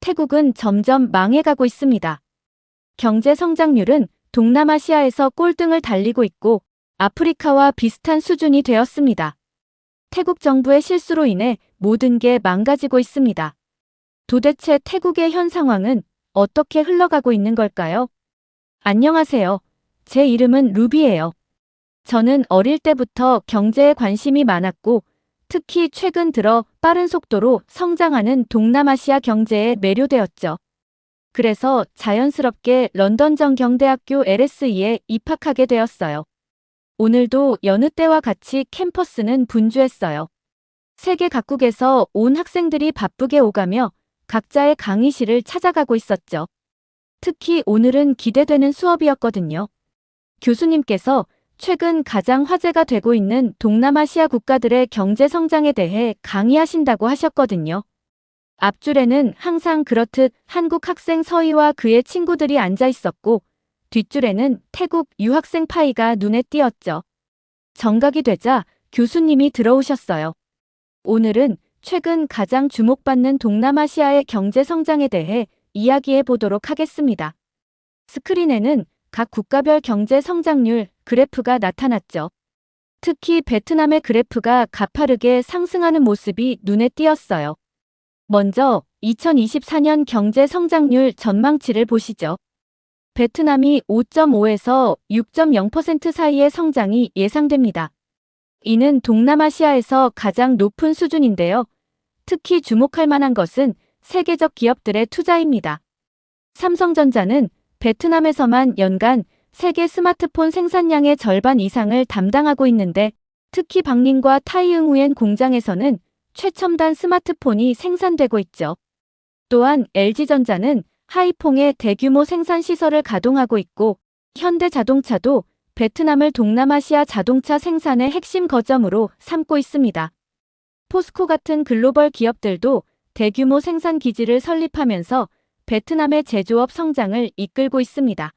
태국은 점점 망해가고 있습니다. 경제 성장률은 동남아시아에서 꼴등을 달리고 있고 아프리카와 비슷한 수준이 되었습니다. 태국 정부의 실수로 인해 모든 게 망가지고 있습니다. 도대체 태국의 현 상황은 어떻게 흘러가고 있는 걸까요? 안녕하세요. 제 이름은 루비예요. 저는 어릴 때부터 경제에 관심이 많았고 특히 최근 들어 빠른 속도로 성장하는 동남아시아 경제에 매료되었죠. 그래서 자연스럽게 런던 정경대학교 LSE에 입학하게 되었어요. 오늘도 여느 때와 같이 캠퍼스는 분주했어요. 세계 각국에서 온 학생들이 바쁘게 오가며 각자의 강의실을 찾아가고 있었죠. 특히 오늘은 기대되는 수업이었거든요. 교수님께서 최근 가장 화제가 되고 있는 동남아시아 국가들의 경제 성장에 대해 강의하신다고 하셨거든요. 앞줄에는 항상 그렇듯 한국 학생 서희와 그의 친구들이 앉아 있었고 뒷줄에는 태국 유학생 파이가 눈에 띄었죠. 정각이 되자 교수님이 들어오셨어요. 오늘은 최근 가장 주목받는 동남아시아의 경제 성장에 대해 이야기해 보도록 하겠습니다. 스크린에는 각 국가별 경제 성장률 그래프가 나타났죠. 특히 베트남의 그래프가 가파르게 상승하는 모습이 눈에 띄었어요. 먼저 2024년 경제 성장률 전망치를 보시죠. 베트남이 5.5에서 6.0% 사이의 성장이 예상됩니다. 이는 동남아시아에서 가장 높은 수준인데요. 특히 주목할 만한 것은 세계적 기업들의 투자입니다. 삼성전자는 베트남에서만 연간 세계 스마트폰 생산량의 절반 이상을 담당하고 있는데 특히 박린과 타이응후엔 공장에서는 최첨단 스마트폰이 생산되고 있죠. 또한 LG전자는 하이퐁의 대규모 생산 시설을 가동하고 있고 현대자동차도 베트남을 동남아시아 자동차 생산의 핵심 거점으로 삼고 있습니다. 포스코 같은 글로벌 기업들도 대규모 생산 기지를 설립하면서 베트남의 제조업 성장을 이끌고 있습니다.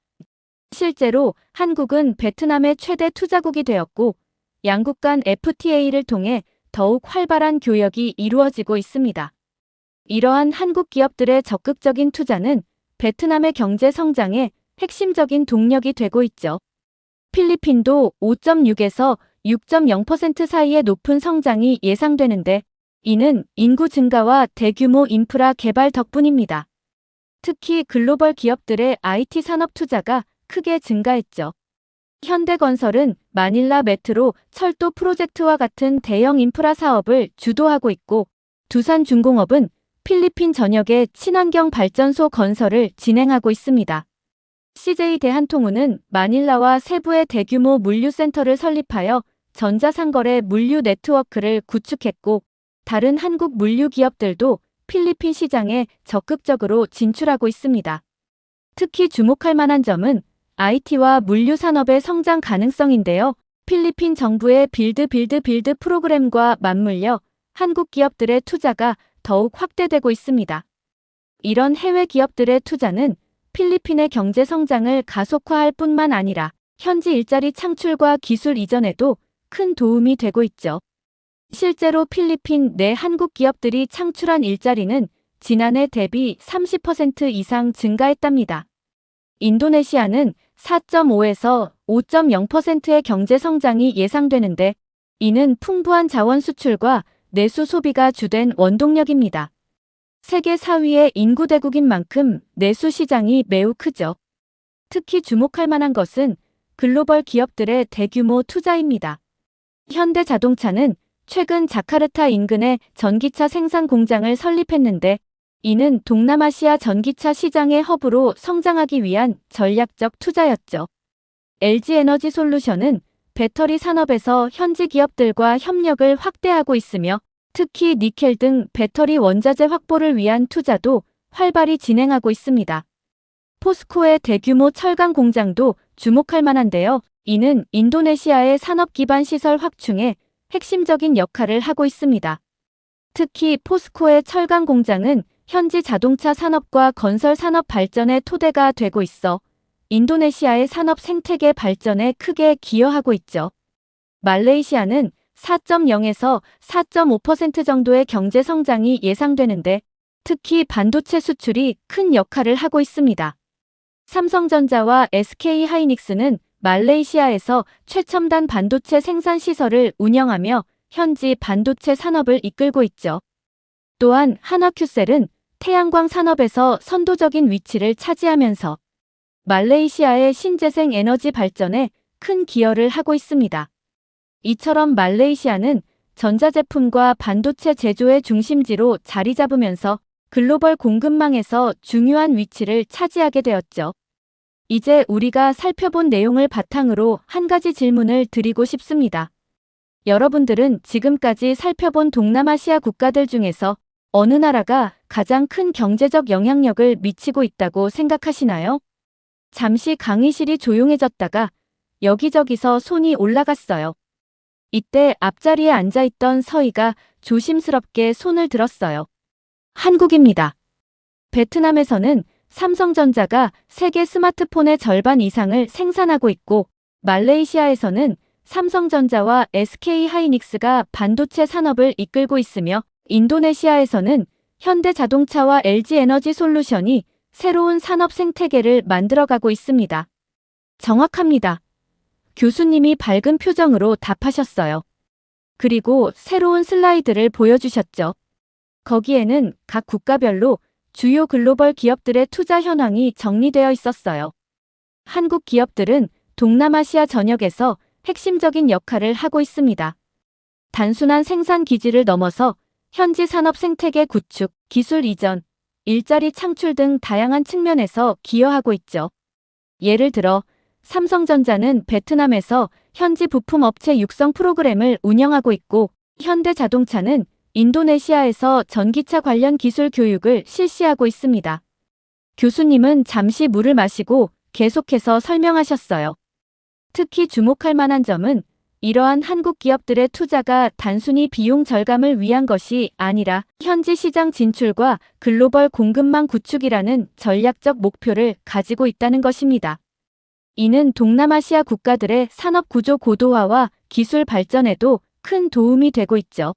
실제로 한국은 베트남의 최대 투자국이 되었고 양국 간 FTA를 통해 더욱 활발한 교역이 이루어지고 있습니다. 이러한 한국 기업들의 적극적인 투자는 베트남의 경제 성장에 핵심적인 동력이 되고 있죠. 필리핀도 5.6에서 6.0% 사이의 높은 성장이 예상되는데 이는 인구 증가와 대규모 인프라 개발 덕분입니다. 특히 글로벌 기업들의 IT 산업 투자가 크게 증가했죠. 현대건설은 마닐라 메트로 철도 프로젝트와 같은 대형 인프라 사업을 주도하고 있고 두산중공업은 필리핀 전역의 친환경 발전소 건설을 진행하고 있습니다. CJ 대한통운은 마닐라와 세부의 대규모 물류센터를 설립하여 전자상거래 물류 네트워크를 구축했고 다른 한국 물류 기업들도 필리핀 시장에 적극적으로 진출하고 있습니다. 특히 주목할 만한 점은 IT와 물류 산업의 성장 가능성인데요. 필리핀 정부의 빌드 프로그램과 맞물려 한국 기업들의 투자가 더욱 확대되고 있습니다. 이런 해외 기업들의 투자는 필리핀의 경제 성장을 가속화할 뿐만 아니라 현지 일자리 창출과 기술 이전에도 큰 도움이 되고 있죠. 실제로 필리핀 내 한국 기업들이 창출한 일자리는 지난해 대비 30% 이상 증가했답니다. 인도네시아는 4.5에서 5.0%의 경제 성장이 예상되는데 이는 풍부한 자원 수출과 내수 소비가 주된 원동력입니다. 세계 4위의 인구 대국인 만큼 내수 시장이 매우 크죠. 특히 주목할 만한 것은 글로벌 기업들의 대규모 투자입니다. 현대자동차는 최근 자카르타 인근에 전기차 생산 공장을 설립했는데 이는 동남아시아 전기차 시장의 허브로 성장하기 위한 전략적 투자였죠. LG에너지솔루션은 배터리 산업에서 현지 기업들과 협력을 확대하고 있으며 특히 니켈 등 배터리 원자재 확보를 위한 투자도 활발히 진행하고 있습니다. 포스코의 대규모 철강 공장도 주목할 만한데요. 이는 인도네시아의 산업 기반 시설 확충에 핵심적인 역할을 하고 있습니다. 특히 포스코의 철강 공장은 현지 자동차 산업과 건설 산업 발전의 토대가 되고 있어 인도네시아의 산업 생태계 발전에 크게 기여하고 있죠. 말레이시아는 4.0에서 4.5% 정도의 경제 성장이 예상되는데 특히 반도체 수출이 큰 역할을 하고 있습니다. 삼성전자와 SK하이닉스는 말레이시아에서 최첨단 반도체 생산 시설을 운영하며 현지 반도체 산업을 이끌고 있죠. 또한 한화큐셀은 태양광 산업에서 선도적인 위치를 차지하면서 말레이시아의 신재생 에너지 발전에 큰 기여를 하고 있습니다. 이처럼 말레이시아는 전자제품과 반도체 제조의 중심지로 자리 잡으면서 글로벌 공급망에서 중요한 위치를 차지하게 되었죠. 이제 우리가 살펴본 내용을 바탕으로 한 가지 질문을 드리고 싶습니다. 여러분들은 지금까지 살펴본 동남아시아 국가들 중에서 어느 나라가 가장 큰 경제적 영향력을 미치고 있다고 생각하시나요? 잠시 강의실이 조용해졌다가 여기저기서 손이 올라갔어요. 이때 앞자리에 앉아있던 서희가 조심스럽게 손을 들었어요. 한국입니다. 베트남에서는 삼성전자가 세계 스마트폰의 절반 이상을 생산하고 있고, 말레이시아에서는 삼성전자와 SK하이닉스가 반도체 산업을 이끌고 있으며, 인도네시아에서는 현대자동차와 LG에너지솔루션이 새로운 산업 생태계를 만들어가고 있습니다. 정확합니다. 교수님이 밝은 표정으로 답하셨어요. 그리고 새로운 슬라이드를 보여주셨죠. 거기에는 각 국가별로 주요 글로벌 기업들의 투자 현황이 정리되어 있었어요. 한국 기업들은 동남아시아 전역에서 핵심적인 역할을 하고 있습니다. 단순한 생산 기지를 넘어서 현지 산업 생태계 구축, 기술 이전, 일자리 창출 등 다양한 측면에서 기여하고 있죠. 예를 들어 삼성전자는 베트남에서 현지 부품 업체 육성 프로그램을 운영하고 있고, 현대자동차는 인도네시아에서 전기차 관련 기술 교육을 실시하고 있습니다. 교수님은 잠시 물을 마시고 계속해서 설명하셨어요. 특히 주목할 만한 점은 이러한 한국 기업들의 투자가 단순히 비용 절감을 위한 것이 아니라 현지 시장 진출과 글로벌 공급망 구축이라는 전략적 목표를 가지고 있다는 것입니다. 이는 동남아시아 국가들의 산업 구조 고도화와 기술 발전에도 큰 도움이 되고 있죠.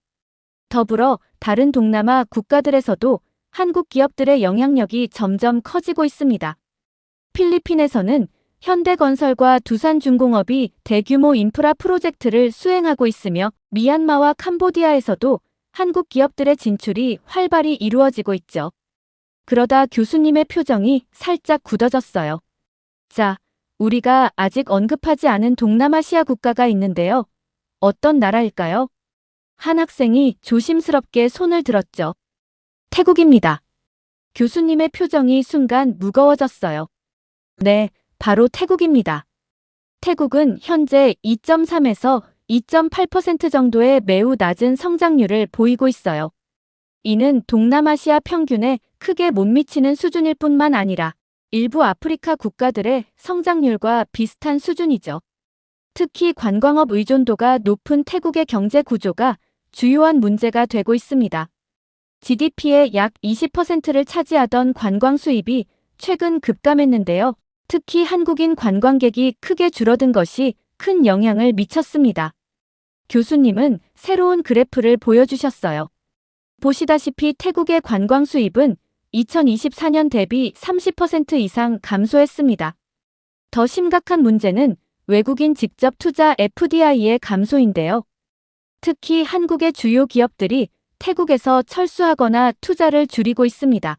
더불어 다른 동남아 국가들에서도 한국 기업들의 영향력이 점점 커지고 있습니다. 필리핀에서는 현대건설과 두산중공업이 대규모 인프라 프로젝트를 수행하고 있으며, 미얀마와 캄보디아에서도 한국 기업들의 진출이 활발히 이루어지고 있죠. 그러다 교수님의 표정이 살짝 굳어졌어요. 자, 우리가 아직 언급하지 않은 동남아시아 국가가 있는데요. 어떤 나라일까요? 한 학생이 조심스럽게 손을 들었죠. 태국입니다. 교수님의 표정이 순간 무거워졌어요. 네, 바로 태국입니다. 태국은 현재 2.3에서 2.8% 정도의 매우 낮은 성장률을 보이고 있어요. 이는 동남아시아 평균에 크게 못 미치는 수준일 뿐만 아니라 일부 아프리카 국가들의 성장률과 비슷한 수준이죠. 특히 관광업 의존도가 높은 태국의 경제 구조가 주요한 문제가 되고 있습니다. GDP의 약 20%를 차지하던 관광 수입이 최근 급감했는데요. 특히 한국인 관광객이 크게 줄어든 것이 큰 영향을 미쳤습니다. 교수님은 새로운 그래프를 보여주셨어요. 보시다시피 태국의 관광 수입은 2024년 대비 30% 이상 감소했습니다. 더 심각한 문제는 외국인 직접 투자 FDI의 감소인데요. 특히 한국의 주요 기업들이 태국에서 철수하거나 투자를 줄이고 있습니다.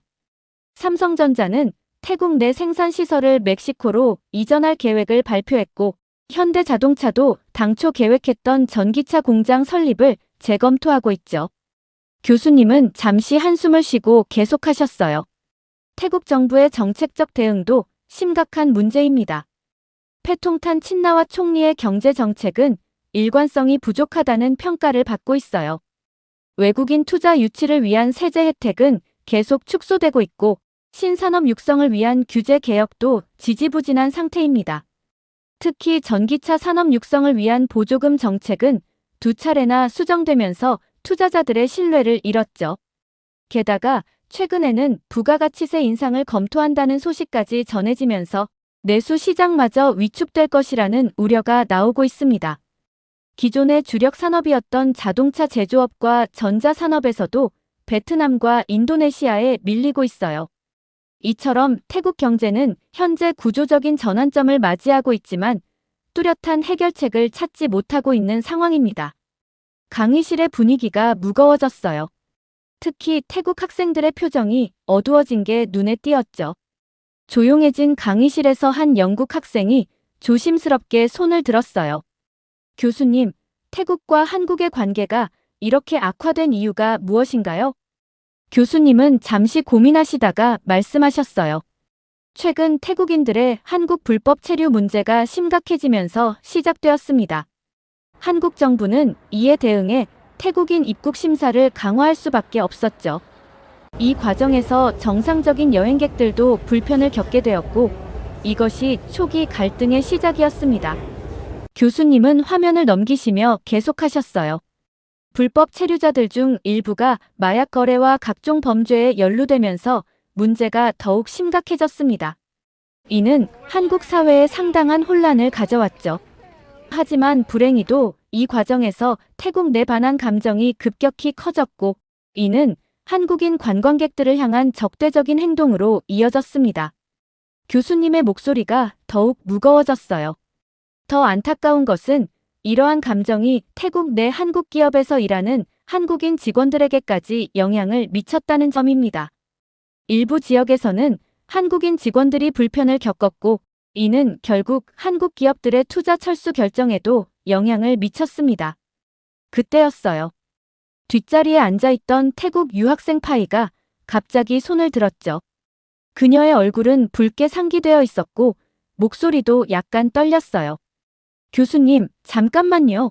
삼성전자는 태국 내 생산 시설을 멕시코로 이전할 계획을 발표했고, 현대자동차도 당초 계획했던 전기차 공장 설립을 재검토하고 있죠. 교수님은 잠시 한숨을 쉬고 계속하셨어요. 태국 정부의 정책적 대응도 심각한 문제입니다. 패통탄 친나와 총리의 경제 정책은 일관성이 부족하다는 평가를 받고 있어요. 외국인 투자 유치를 위한 세제 혜택은 계속 축소되고 있고, 신산업 육성을 위한 규제 개혁도 지지부진한 상태입니다. 특히 전기차 산업 육성을 위한 보조금 정책은 두 차례나 수정되면서 투자자들의 신뢰를 잃었죠. 게다가 최근에는 부가가치세 인상을 검토한다는 소식까지 전해지면서 내수 시장마저 위축될 것이라는 우려가 나오고 있습니다. 기존의 주력 산업이었던 자동차 제조업과 전자산업에서도 베트남과 인도네시아에 밀리고 있어요. 이처럼 태국 경제는 현재 구조적인 전환점을 맞이하고 있지만 뚜렷한 해결책을 찾지 못하고 있는 상황입니다. 강의실의 분위기가 무거워졌어요. 특히 태국 학생들의 표정이 어두워진 게 눈에 띄었죠. 조용해진 강의실에서 한 영국 학생이 조심스럽게 손을 들었어요. 교수님, 태국과 한국의 관계가 이렇게 악화된 이유가 무엇인가요? 교수님은 잠시 고민하시다가 말씀하셨어요. 최근 태국인들의 한국 불법 체류 문제가 심각해지면서 시작되었습니다. 한국 정부는 이에 대응해 태국인 입국 심사를 강화할 수밖에 없었죠. 이 과정에서 정상적인 여행객들도 불편을 겪게 되었고, 이것이 초기 갈등의 시작이었습니다. 교수님은 화면을 넘기시며 계속하셨어요. 불법 체류자들 중 일부가 마약 거래와 각종 범죄에 연루되면서 문제가 더욱 심각해졌습니다. 이는 한국 사회에 상당한 혼란을 가져왔죠. 하지만 불행히도 이 과정에서 태국 내 반한 감정이 급격히 커졌고, 이는 한국인 관광객들을 향한 적대적인 행동으로 이어졌습니다. 교수님의 목소리가 더욱 무거워졌어요. 더 안타까운 것은 이러한 감정이 태국 내 한국 기업에서 일하는 한국인 직원들에게까지 영향을 미쳤다는 점입니다. 일부 지역에서는 한국인 직원들이 불편을 겪었고, 이는 결국 한국 기업들의 투자 철수 결정에도 영향을 미쳤습니다. 그때였어요. 뒷자리에 앉아있던 태국 유학생 파이가 갑자기 손을 들었죠. 그녀의 얼굴은 붉게 상기되어 있었고 목소리도 약간 떨렸어요. 교수님, 잠깐만요.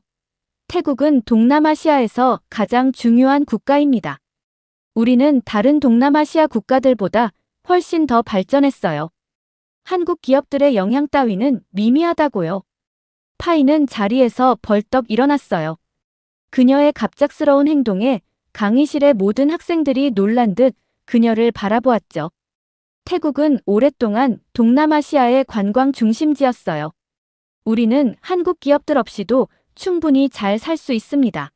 태국은 동남아시아에서 가장 중요한 국가입니다. 우리는 다른 동남아시아 국가들보다 훨씬 더 발전했어요. 한국 기업들의 영향 따위는 미미하다고요. 파이는 자리에서 벌떡 일어났어요. 그녀의 갑작스러운 행동에 강의실의 모든 학생들이 놀란 듯 그녀를 바라보았죠. 태국은 오랫동안 동남아시아의 관광 중심지였어요. 우리는 한국 기업들 없이도 충분히 잘 살 수 있습니다.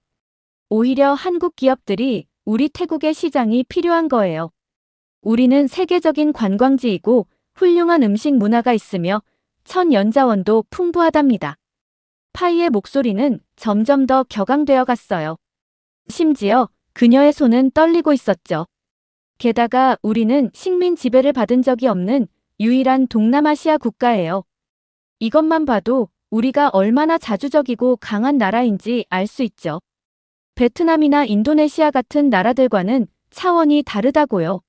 오히려 한국 기업들이 우리 태국의 시장이 필요한 거예요. 우리는 세계적인 관광지이고 훌륭한 음식 문화가 있으며 천연자원도 풍부하답니다. 파이의 목소리는 점점 더 격앙되어 갔어요. 심지어 그녀의 손은 떨리고 있었죠. 게다가 우리는 식민 지배를 받은 적이 없는 유일한 동남아시아 국가예요. 이것만 봐도 우리가 얼마나 자주적이고 강한 나라인지 알 수 있죠. 베트남이나 인도네시아 같은 나라들과는 차원이 다르다고요.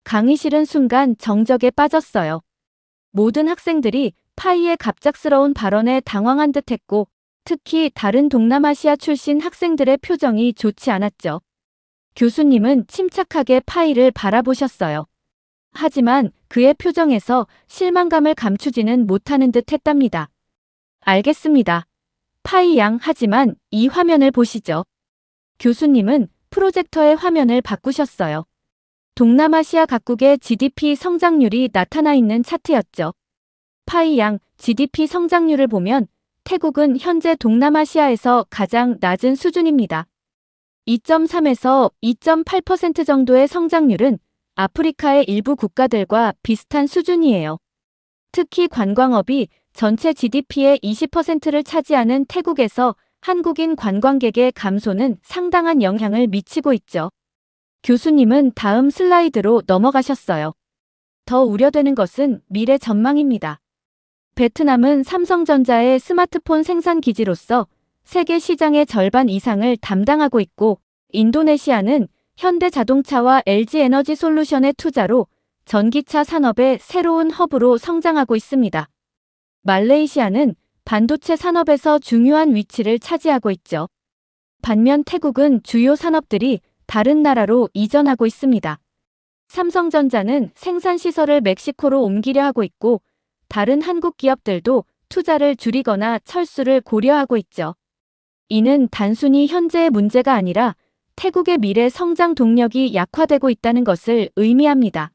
강의실은 순간 정적에 빠졌어요. 모든 학생들이 파이의 갑작스러운 발언에 당황한 듯했고 특히 다른 동남아시아 출신 학생들의 표정이 좋지 않았죠. 교수님은 침착하게 파이를 바라보셨어요. 하지만 그의 표정에서 실망감을 감추지는 못하는 듯 했답니다. 알겠습니다. 파이 양, 하지만 이 화면을 보시죠. 교수님은 프로젝터의 화면을 바꾸셨어요. 동남아시아 각국의 GDP 성장률이 나타나 있는 차트였죠. 파이 양, GDP 성장률을 보면 태국은 현재 동남아시아에서 가장 낮은 수준입니다. 2.3에서 2.8% 정도의 성장률은 아프리카의 일부 국가들과 비슷한 수준이에요. 특히 관광업이 전체 GDP의 20%를 차지하는 태국에서 한국인 관광객의 감소는 상당한 영향을 미치고 있죠. 교수님은 다음 슬라이드로 넘어가셨어요. 더 우려되는 것은 미래 전망입니다. 베트남은 삼성전자의 스마트폰 생산 기지로서 세계 시장의 절반 이상을 담당하고 있고, 인도네시아는 현대자동차와 LG에너지솔루션의 투자로 전기차 산업의 새로운 허브로 성장하고 있습니다. 말레이시아는 반도체 산업에서 중요한 위치를 차지하고 있죠. 반면 태국은 주요 산업들이 다른 나라로 이전하고 있습니다. 삼성전자는 생산시설을 멕시코로 옮기려 하고 있고, 다른 한국 기업들도 투자를 줄이거나 철수를 고려하고 있죠. 이는 단순히 현재의 문제가 아니라 태국의 미래 성장 동력이 약화되고 있다는 것을 의미합니다.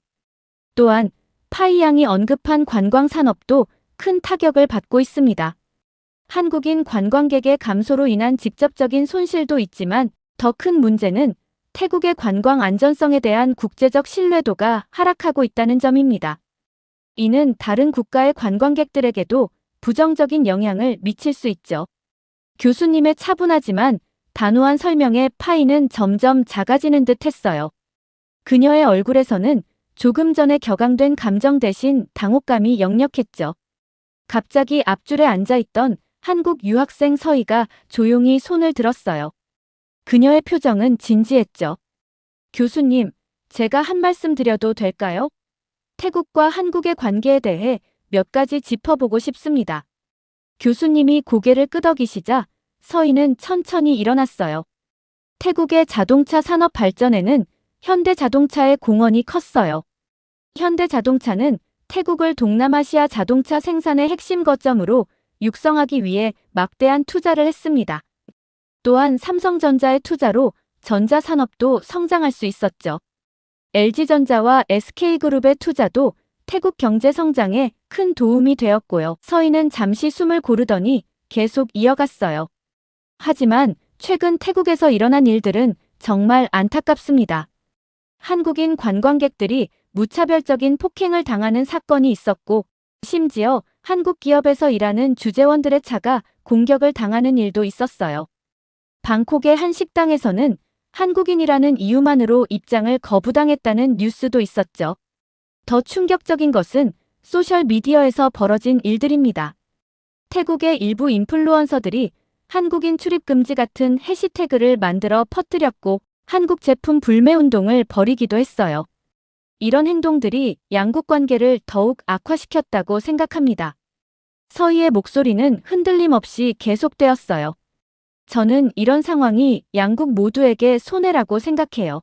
또한 파이 양이 언급한 관광 산업도 큰 타격을 받고 있습니다. 한국인 관광객의 감소로 인한 직접적인 손실도 있지만 더 큰 문제는 태국의 관광 안전성에 대한 국제적 신뢰도가 하락하고 있다는 점입니다. 이는 다른 국가의 관광객들에게도 부정적인 영향을 미칠 수 있죠. 교수님의 차분하지만 단호한 설명에 파이는 점점 작아지는 듯 했어요. 그녀의 얼굴에서는 조금 전에 격앙된 감정 대신 당혹감이 역력했죠. 갑자기 앞줄에 앉아있던 한국 유학생 서희가 조용히 손을 들었어요. 그녀의 표정은 진지했죠. 교수님, 제가 한 말씀 드려도 될까요? 태국과 한국의 관계에 대해 몇 가지 짚어보고 싶습니다. 교수님이 고개를 끄덕이시자 서희는 천천히 일어났어요. 태국의 자동차 산업 발전에는 현대자동차의 공헌이 컸어요. 현대자동차는 태국을 동남아시아 자동차 생산의 핵심 거점으로 육성하기 위해 막대한 투자를 했습니다. 또한 삼성전자의 투자로 전자산업도 성장할 수 있었죠. LG전자와 SK그룹의 투자도 태국 경제 성장에 큰 도움이 되었고요. 서희는 잠시 숨을 고르더니 계속 이어갔어요. 하지만 최근 태국에서 일어난 일들은 정말 안타깝습니다. 한국인 관광객들이 무차별적인 폭행을 당하는 사건이 있었고, 심지어 한국 기업에서 일하는 주재원들의 차가 공격을 당하는 일도 있었어요. 방콕의 한 식당에서는 한국인이라는 이유만으로 입장을 거부당했다는 뉴스도 있었죠. 더 충격적인 것은 소셜미디어에서 벌어진 일들입니다. 태국의 일부 인플루언서들이 한국인 출입 금지 같은 해시태그를 만들어 퍼뜨렸고 한국 제품 불매 운동을 벌이기도 했어요. 이런 행동들이 양국 관계를 더욱 악화시켰다고 생각합니다. 서희의 목소리는 흔들림 없이 계속되었어요. 저는 이런 상황이 양국 모두에게 손해라고 생각해요.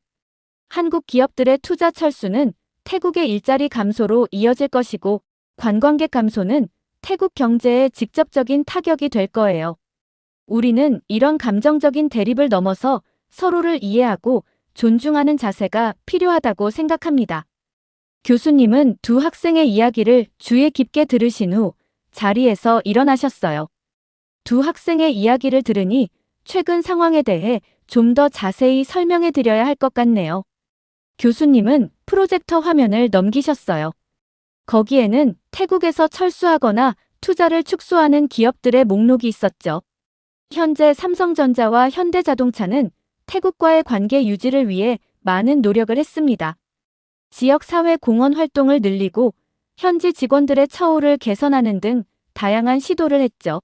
한국 기업들의 투자 철수는 태국의 일자리 감소로 이어질 것이고 관광객 감소는 태국 경제에 직접적인 타격이 될 거예요. 우리는 이런 감정적인 대립을 넘어서 서로를 이해하고 존중하는 자세가 필요하다고 생각합니다. 교수님은 두 학생의 이야기를 주의 깊게 들으신 후 자리에서 일어나셨어요. 두 학생의 이야기를 들으니 최근 상황에 대해 좀 더 자세히 설명해 드려야 할 것 같네요. 교수님은 프로젝터 화면을 넘기셨어요. 거기에는 태국에서 철수하거나 투자를 축소하는 기업들의 목록이 있었죠. 현재 삼성전자와 현대자동차는 태국과의 관계 유지를 위해 많은 노력을 했습니다. 지역사회 공헌 활동을 늘리고 현지 직원들의 처우를 개선하는 등 다양한 시도를 했죠.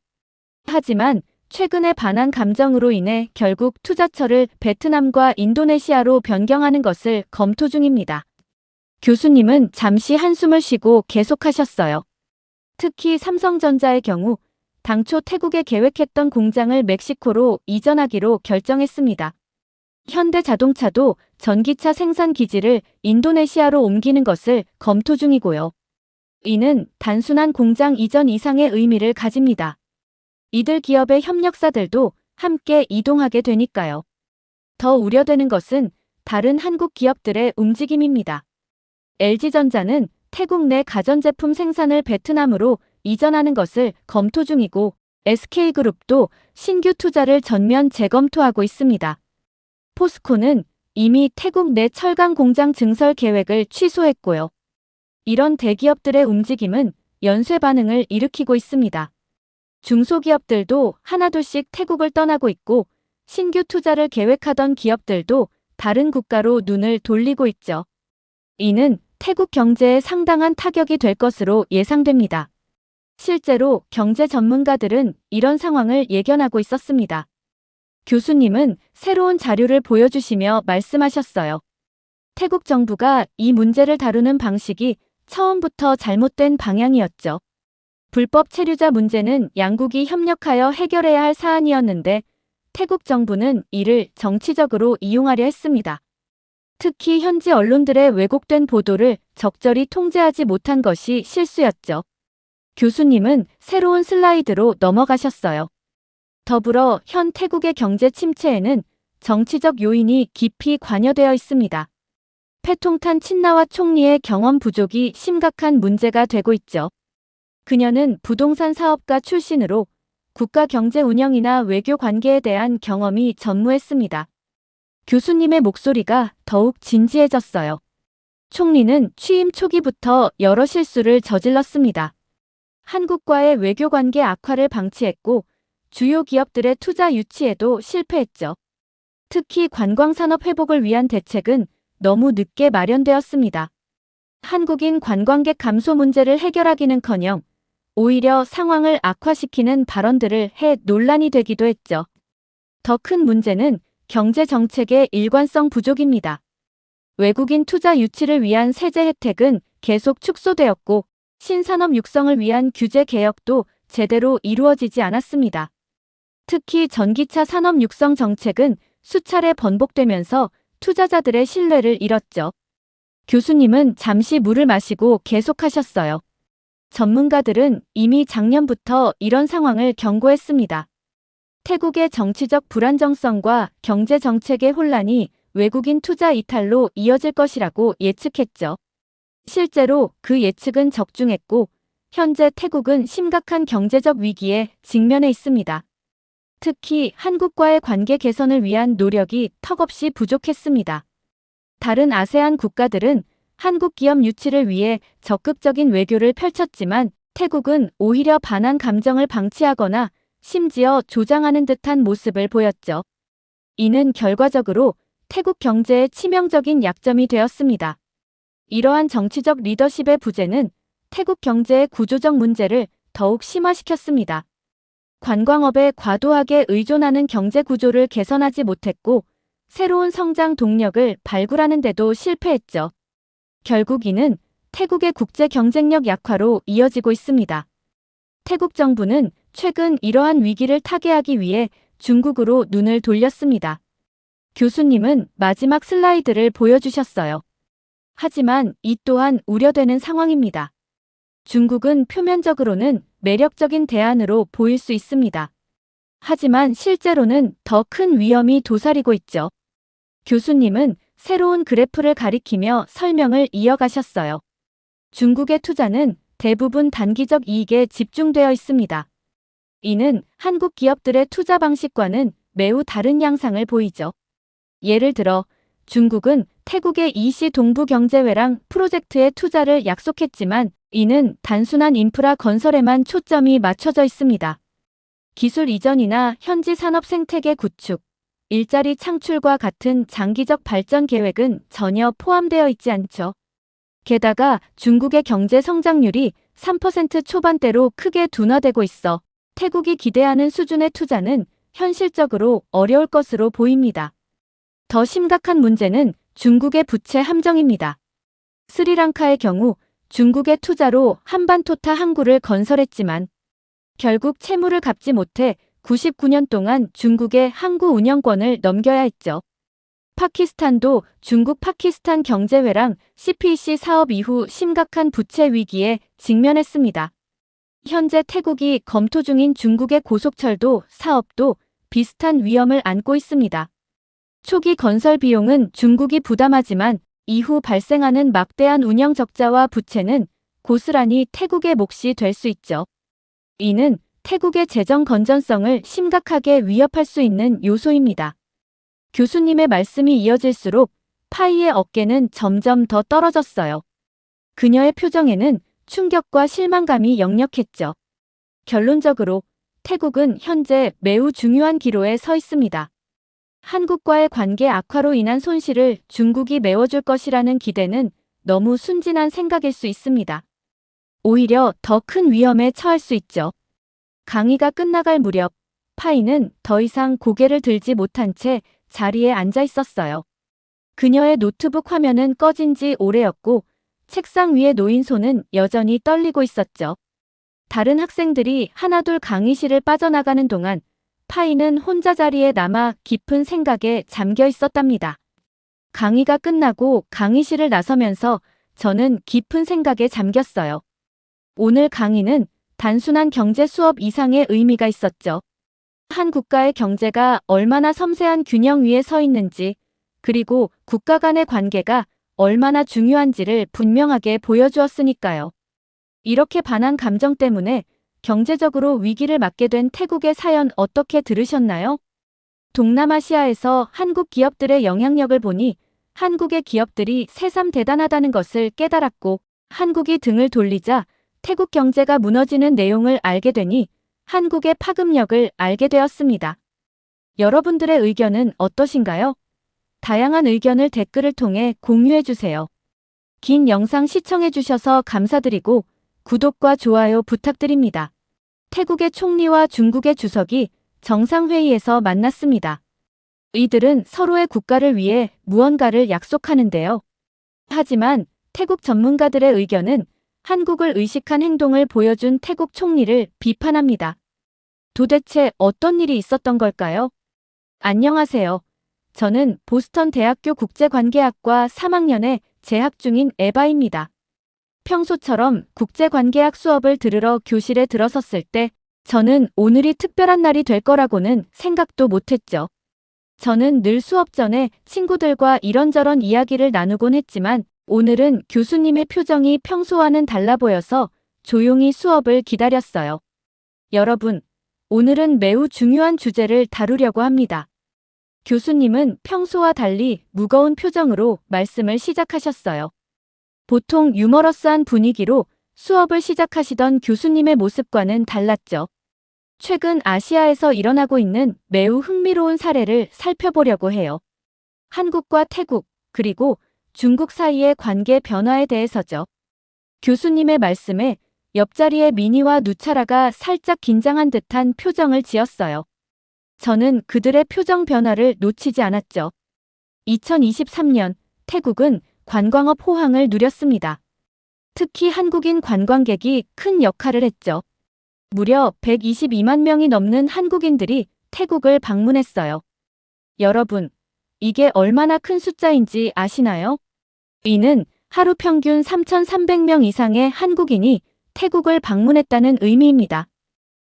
하지만 최근의 반한 감정으로 인해 결국 투자처를 베트남과 인도네시아로 변경하는 것을 검토 중입니다. 교수님은 잠시 한숨을 쉬고 계속하셨어요. 특히 삼성전자의 경우 당초 태국에 계획했던 공장을 멕시코로 이전하기로 결정했습니다. 현대자동차도 전기차 생산 기지를 인도네시아로 옮기는 것을 검토 중이고요. 이는 단순한 공장 이전 이상의 의미를 가집니다. 이들 기업의 협력사들도 함께 이동하게 되니까요. 더 우려되는 것은 다른 한국 기업들의 움직임입니다. LG전자는 태국 내 가전제품 생산을 베트남으로 이전하는 것을 검토 중이고 SK그룹도 신규 투자를 전면 재검토하고 있습니다. 포스코는 이미 태국 내 철강 공장 증설 계획을 취소했고요. 이런 대기업들의 움직임은 연쇄 반응을 일으키고 있습니다. 중소기업들도 하나둘씩 태국을 떠나고 있고 신규 투자를 계획하던 기업들도 다른 국가로 눈을 돌리고 있죠. 이는 태국 경제에 상당한 타격이 될 것으로 예상됩니다. 실제로 경제 전문가들은 이런 상황을 예견하고 있었습니다. 교수님은 새로운 자료를 보여주시며 말씀하셨어요. 태국 정부가 이 문제를 다루는 방식이 처음부터 잘못된 방향이었죠. 불법 체류자 문제는 양국이 협력하여 해결해야 할 사안이었는데 태국 정부는 이를 정치적으로 이용하려 했습니다. 특히 현지 언론들의 왜곡된 보도를 적절히 통제하지 못한 것이 실수였죠. 교수님은 새로운 슬라이드로 넘어가셨어요. 더불어 현 태국의 경제 침체에는 정치적 요인이 깊이 관여되어 있습니다. 패통탄 친나와 총리의 경험 부족이 심각한 문제가 되고 있죠. 그녀는 부동산 사업가 출신으로 국가 경제 운영이나 외교 관계에 대한 경험이 전무했습니다. 교수님의 목소리가 더욱 진지해졌어요. 총리는 취임 초기부터 여러 실수를 저질렀습니다. 한국과의 외교관계 악화를 방치했고 주요 기업들의 투자 유치에도 실패했죠. 특히 관광산업 회복을 위한 대책은 너무 늦게 마련되었습니다. 한국인 관광객 감소 문제를 해결하기는커녕 오히려 상황을 악화시키는 발언들을 해 논란이 되기도 했죠. 더 큰 문제는 경제 정책의 일관성 부족입니다. 외국인 투자 유치를 위한 세제 혜택은 계속 축소되었고 신산업 육성을 위한 규제 개혁도 제대로 이루어지지 않았습니다. 특히 전기차 산업 육성 정책은 수차례 번복되면서 투자자들의 신뢰를 잃었죠. 교수님은 잠시 물을 마시고 계속하셨어요. 전문가들은 이미 작년부터 이런 상황을 경고했습니다. 태국의 정치적 불안정성과 경제 정책의 혼란이 외국인 투자 이탈로 이어질 것이라고 예측했죠. 실제로 그 예측은 적중했고 현재 태국은 심각한 경제적 위기에 직면해 있습니다. 특히 한국과의 관계 개선을 위한 노력이 턱없이 부족했습니다. 다른 아세안 국가들은 한국 기업 유치를 위해 적극적인 외교를 펼쳤지만 태국은 오히려 반한 감정을 방치하거나 심지어 조장하는 듯한 모습을 보였죠. 이는 결과적으로 태국 경제에 치명적인 약점이 되었습니다. 이러한 정치적 리더십의 부재는 태국 경제의 구조적 문제를 더욱 심화시켰습니다. 관광업에 과도하게 의존하는 경제 구조를 개선하지 못했고 새로운 성장 동력을 발굴하는 데도 실패했죠. 결국 이는 태국의 국제 경쟁력 약화로 이어지고 있습니다. 태국 정부는 최근 이러한 위기를 타개하기 위해 중국으로 눈을 돌렸습니다. 교수님은 마지막 슬라이드를 보여주셨어요. 하지만 이 또한 우려되는 상황입니다. 중국은 표면적으로는 매력적인 대안으로 보일 수 있습니다. 하지만 실제로는 더 큰 위험이 도사리고 있죠. 교수님은 새로운 그래프를 가리키며 설명을 이어가셨어요. 중국의 투자는 대부분 단기적 이익에 집중되어 있습니다. 이는 한국 기업들의 투자 방식과는 매우 다른 양상을 보이죠. 예를 들어 중국은 태국의 이시 동부경제회랑 프로젝트에 투자를 약속했지만 이는 단순한 인프라 건설에만 초점이 맞춰져 있습니다. 기술 이전이나 현지 산업 생태계 구축, 일자리 창출과 같은 장기적 발전 계획은 전혀 포함되어 있지 않죠. 게다가 중국의 경제 성장률이 3% 초반대로 크게 둔화되고 있어 태국이 기대하는 수준의 투자는 현실적으로 어려울 것으로 보입니다. 더 심각한 문제는 중국의 부채 함정입니다. 스리랑카의 경우 중국의 투자로 한반토타 항구를 건설했지만 결국 채무를 갚지 못해 99년 동안 중국의 항구 운영권을 넘겨야 했죠. 파키스탄도 중국 파키스탄 경제회랑 CPC 사업 이후 심각한 부채 위기에 직면했습니다. 현재 태국이 검토 중인 중국의 고속철도 사업도 비슷한 위험을 안고 있습니다. 초기 건설 비용은 중국이 부담하지만 이후 발생하는 막대한 운영 적자와 부채는 고스란히 태국의 몫이 될 수 있죠. 이는 태국의 재정 건전성을 심각하게 위협할 수 있는 요소입니다. 교수님의 말씀이 이어질수록 파이의 어깨는 점점 더 떨어졌어요. 그녀의 표정에는 충격과 실망감이 역력했죠. 결론적으로 태국은 현재 매우 중요한 기로에 서 있습니다. 한국과의 관계 악화로 인한 손실을 중국이 메워줄 것이라는 기대는 너무 순진한 생각일 수 있습니다. 오히려 더 큰 위험에 처할 수 있죠. 강의가 끝나갈 무렵 파이는 더 이상 고개를 들지 못한 채 자리에 앉아 있었어요. 그녀의 노트북 화면은 꺼진 지 오래였고 책상 위에 놓인 손은 여전히 떨리고 있었죠. 다른 학생들이 하나둘 강의실을 빠져나가는 동안 파이는 혼자 자리에 남아 깊은 생각에 잠겨 있었답니다. 강의가 끝나고 강의실을 나서면서 저는 깊은 생각에 잠겼어요. 오늘 강의는 단순한 경제 수업 이상의 의미가 있었죠. 한 국가의 경제가 얼마나 섬세한 균형 위에 서 있는지, 그리고 국가 간의 관계가 얼마나 중요한지를 분명하게 보여주었으니까요. 이렇게 반한 감정 때문에 경제적으로 위기를 맞게 된 태국의 사연 어떻게 들으셨나요? 동남아시아에서 한국 기업들의 영향력을 보니 한국의 기업들이 새삼 대단하다는 것을 깨달았고, 한국이 등을 돌리자 태국 경제가 무너지는 내용을 알게 되니 한국의 파급력을 알게 되었습니다. 여러분들의 의견은 어떠신가요? 다양한 의견을 댓글을 통해 공유해주세요. 긴 영상 시청해주셔서 감사드리고 구독과 좋아요 부탁드립니다. 태국의 총리와 중국의 주석이 정상회의에서 만났습니다. 이들은 서로의 국가를 위해 무언가를 약속하는데요. 하지만 태국 전문가들의 의견은 한국을 의식한 행동을 보여준 태국 총리를 비판합니다. 도대체 어떤 일이 있었던 걸까요? 안녕하세요. 저는 보스턴 대학교 국제관계학과 3학년에 재학 중인 에바입니다. 평소처럼 국제관계학 수업을 들으러 교실에 들어섰을 때 저는 오늘이 특별한 날이 될 거라고는 생각도 못했죠. 저는 늘 수업 전에 친구들과 이런저런 이야기를 나누곤 했지만 오늘은 교수님의 표정이 평소와는 달라 보여서 조용히 수업을 기다렸어요. 여러분, 오늘은 매우 중요한 주제를 다루려고 합니다. 교수님은 평소와 달리 무거운 표정으로 말씀을 시작하셨어요. 보통 유머러스한 분위기로 수업을 시작하시던 교수님의 모습과는 달랐죠. 최근 아시아에서 일어나고 있는 매우 흥미로운 사례를 살펴보려고 해요. 한국과 태국, 그리고 중국 사이의 관계 변화에 대해서죠. 교수님의 말씀에 옆자리의 미니와 누차라가 살짝 긴장한 듯한 표정을 지었어요. 저는 그들의 표정 변화를 놓치지 않았죠. 2023년 태국은 관광업 호황을 누렸습니다. 특히 한국인 관광객이 큰 역할을 했죠. 무려 122만 명이 넘는 한국인들이 태국을 방문했어요. 여러분, 이게 얼마나 큰 숫자인지 아시나요? 이는 하루 평균 3,300명 이상의 한국인이 태국을 방문했다는 의미입니다.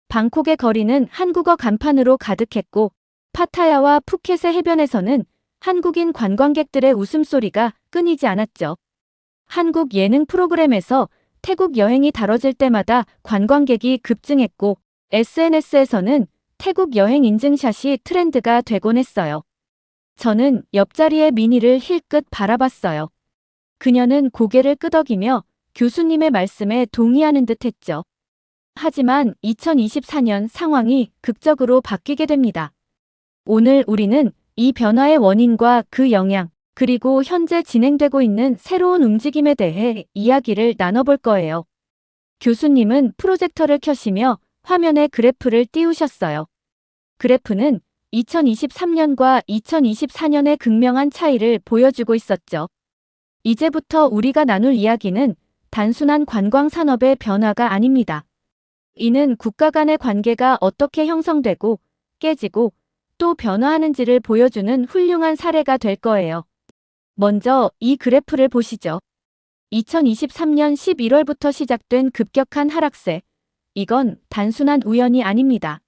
방콕의 거리는 한국어 간판으로 가득했고 파타야와 푸켓의 해변에서는 한국인 관광객들의 웃음소리가 끊이지 않았죠. 한국 예능 프로그램에서 태국 여행이 다뤄질 때마다 관광객이 급증했고 SNS에서는 태국 여행 인증샷이 트렌드가 되곤 했어요. 저는 옆자리의 미니를 힐끗 바라봤어요. 그녀는 고개를 끄덕이며 교수님의 말씀에 동의하는 듯 했죠. 하지만 2024년 상황이 극적으로 바뀌게 됩니다. 오늘 우리는 이 변화의 원인과 그 영향, 그리고 현재 진행되고 있는 새로운 움직임에 대해 이야기를 나눠볼 거예요. 교수님은 프로젝터를 켜시며 화면에 그래프를 띄우셨어요. 그래프는 2023년과 2024년의 극명한 차이를 보여주고 있었죠. 이제부터 우리가 나눌 이야기는 단순한 관광 산업의 변화가 아닙니다. 이는 국가 간의 관계가 어떻게 형성되고 깨지고 또 변화하는지를 보여주는 훌륭한 사례가 될 거예요. 먼저 이 그래프를 보시죠. 2023년 11월부터 시작된 급격한 하락세. 이건 단순한 우연이 아닙니다.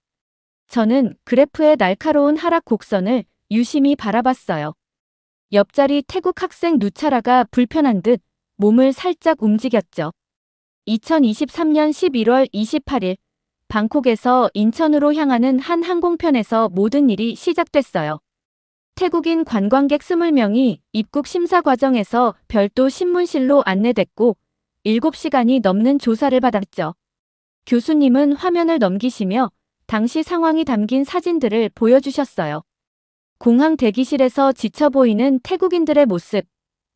저는 그래프의 날카로운 하락 곡선을 유심히 바라봤어요. 옆자리 태국 학생 누차라가 불편한 듯 몸을 살짝 움직였죠. 2023년 11월 28일 방콕에서 인천으로 향하는 한 항공편에서 모든 일이 시작됐어요. 태국인 관광객 20명이 입국 심사 과정에서 별도 신문실로 안내됐고 7시간이 넘는 조사를 받았죠. 교수님은 화면을 넘기시며 당시 상황이 담긴 사진들을 보여주셨어요. 공항 대기실에서 지쳐 보이는 태국인들의 모습,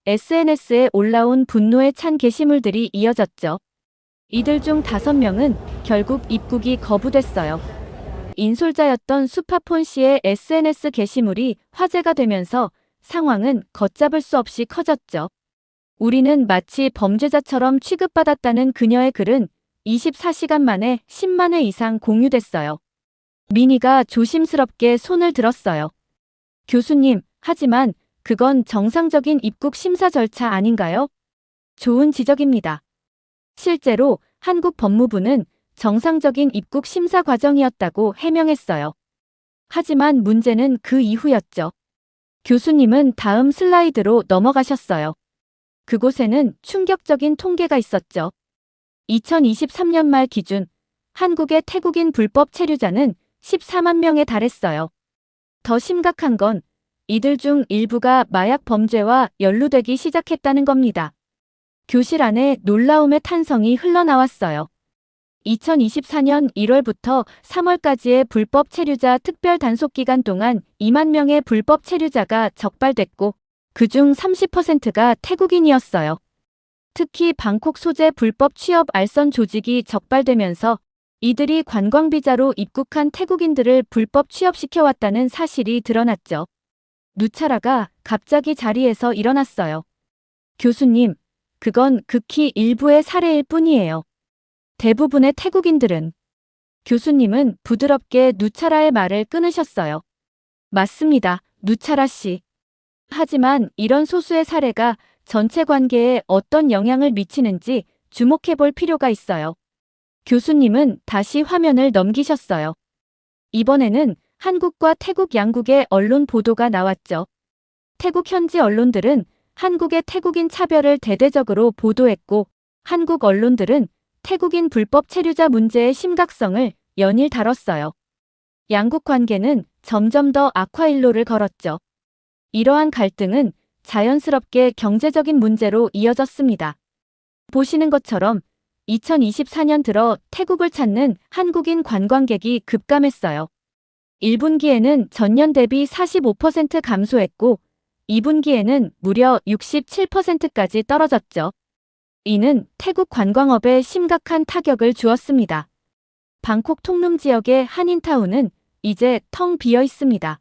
SNS에 올라온 분노에 찬 게시물들이 이어졌죠. 이들 중 5명은 결국 입국이 거부됐어요. 인솔자였던 수파폰 씨의 SNS 게시물이 화제가 되면서 상황은 걷잡을 수 없이 커졌죠. 우리는 마치 범죄자처럼 취급받았다는 그녀의 글은 24시간 만에 10만 회 이상 공유됐어요. 미니가 조심스럽게 손을 들었어요. 교수님, 하지만 그건 정상적인 입국 심사 절차 아닌가요? 좋은 지적입니다. 실제로 한국 법무부는 정상적인 입국 심사 과정이었다고 해명했어요. 하지만 문제는 그 이후였죠. 교수님은 다음 슬라이드로 넘어가셨어요. 그곳에는 충격적인 통계가 있었죠. 2023년 말 기준 한국의 태국인 불법 체류자는 14만 명에 달했어요. 더 심각한 건 이들 중 일부가 마약 범죄와 연루되기 시작했다는 겁니다. 교실 안에 놀라움의 탄성이 흘러나왔어요. 2024년 1월부터 3월까지의 불법 체류자 특별 단속 기간 동안 2만 명의 불법 체류자가 적발됐고 그중 30%가 태국인이었어요. 특히 방콕 소재 불법 취업 알선 조직이 적발되면서 이들이 관광비자로 입국한 태국인들을 불법 취업시켜왔다는 사실이 드러났죠. 누차라가 갑자기 자리에서 일어났어요. 교수님, 그건 극히 일부의 사례일 뿐이에요. 대부분의 태국인들은. 교수님은 부드럽게 누차라의 말을 끊으셨어요. 맞습니다, 누차라 씨. 하지만 이런 소수의 사례가 전체 관계에 어떤 영향을 미치는지 주목해 볼 필요가 있어요. 교수님은 다시 화면을 넘기셨어요. 이번에는 한국과 태국 양국의 언론 보도가 나왔죠. 태국 현지 언론들은 한국의 태국인 차별을 대대적으로 보도했고, 한국 언론들은 태국인 불법 체류자 문제의 심각성을 연일 다뤘어요. 양국 관계는 점점 더 악화일로를 걸었죠. 이러한 갈등은 자연스럽게 경제적인 문제로 이어졌습니다. 보시는 것처럼 2024년 들어 태국을 찾는 한국인 관광객이 급감했어요. 1분기에는 전년 대비 45% 감소했고 2분기에는 무려 67%까지 떨어졌죠. 이는 태국 관광업에 심각한 타격을 주었습니다. 방콕 통룸 지역의 한인타운은 이제 텅 비어 있습니다.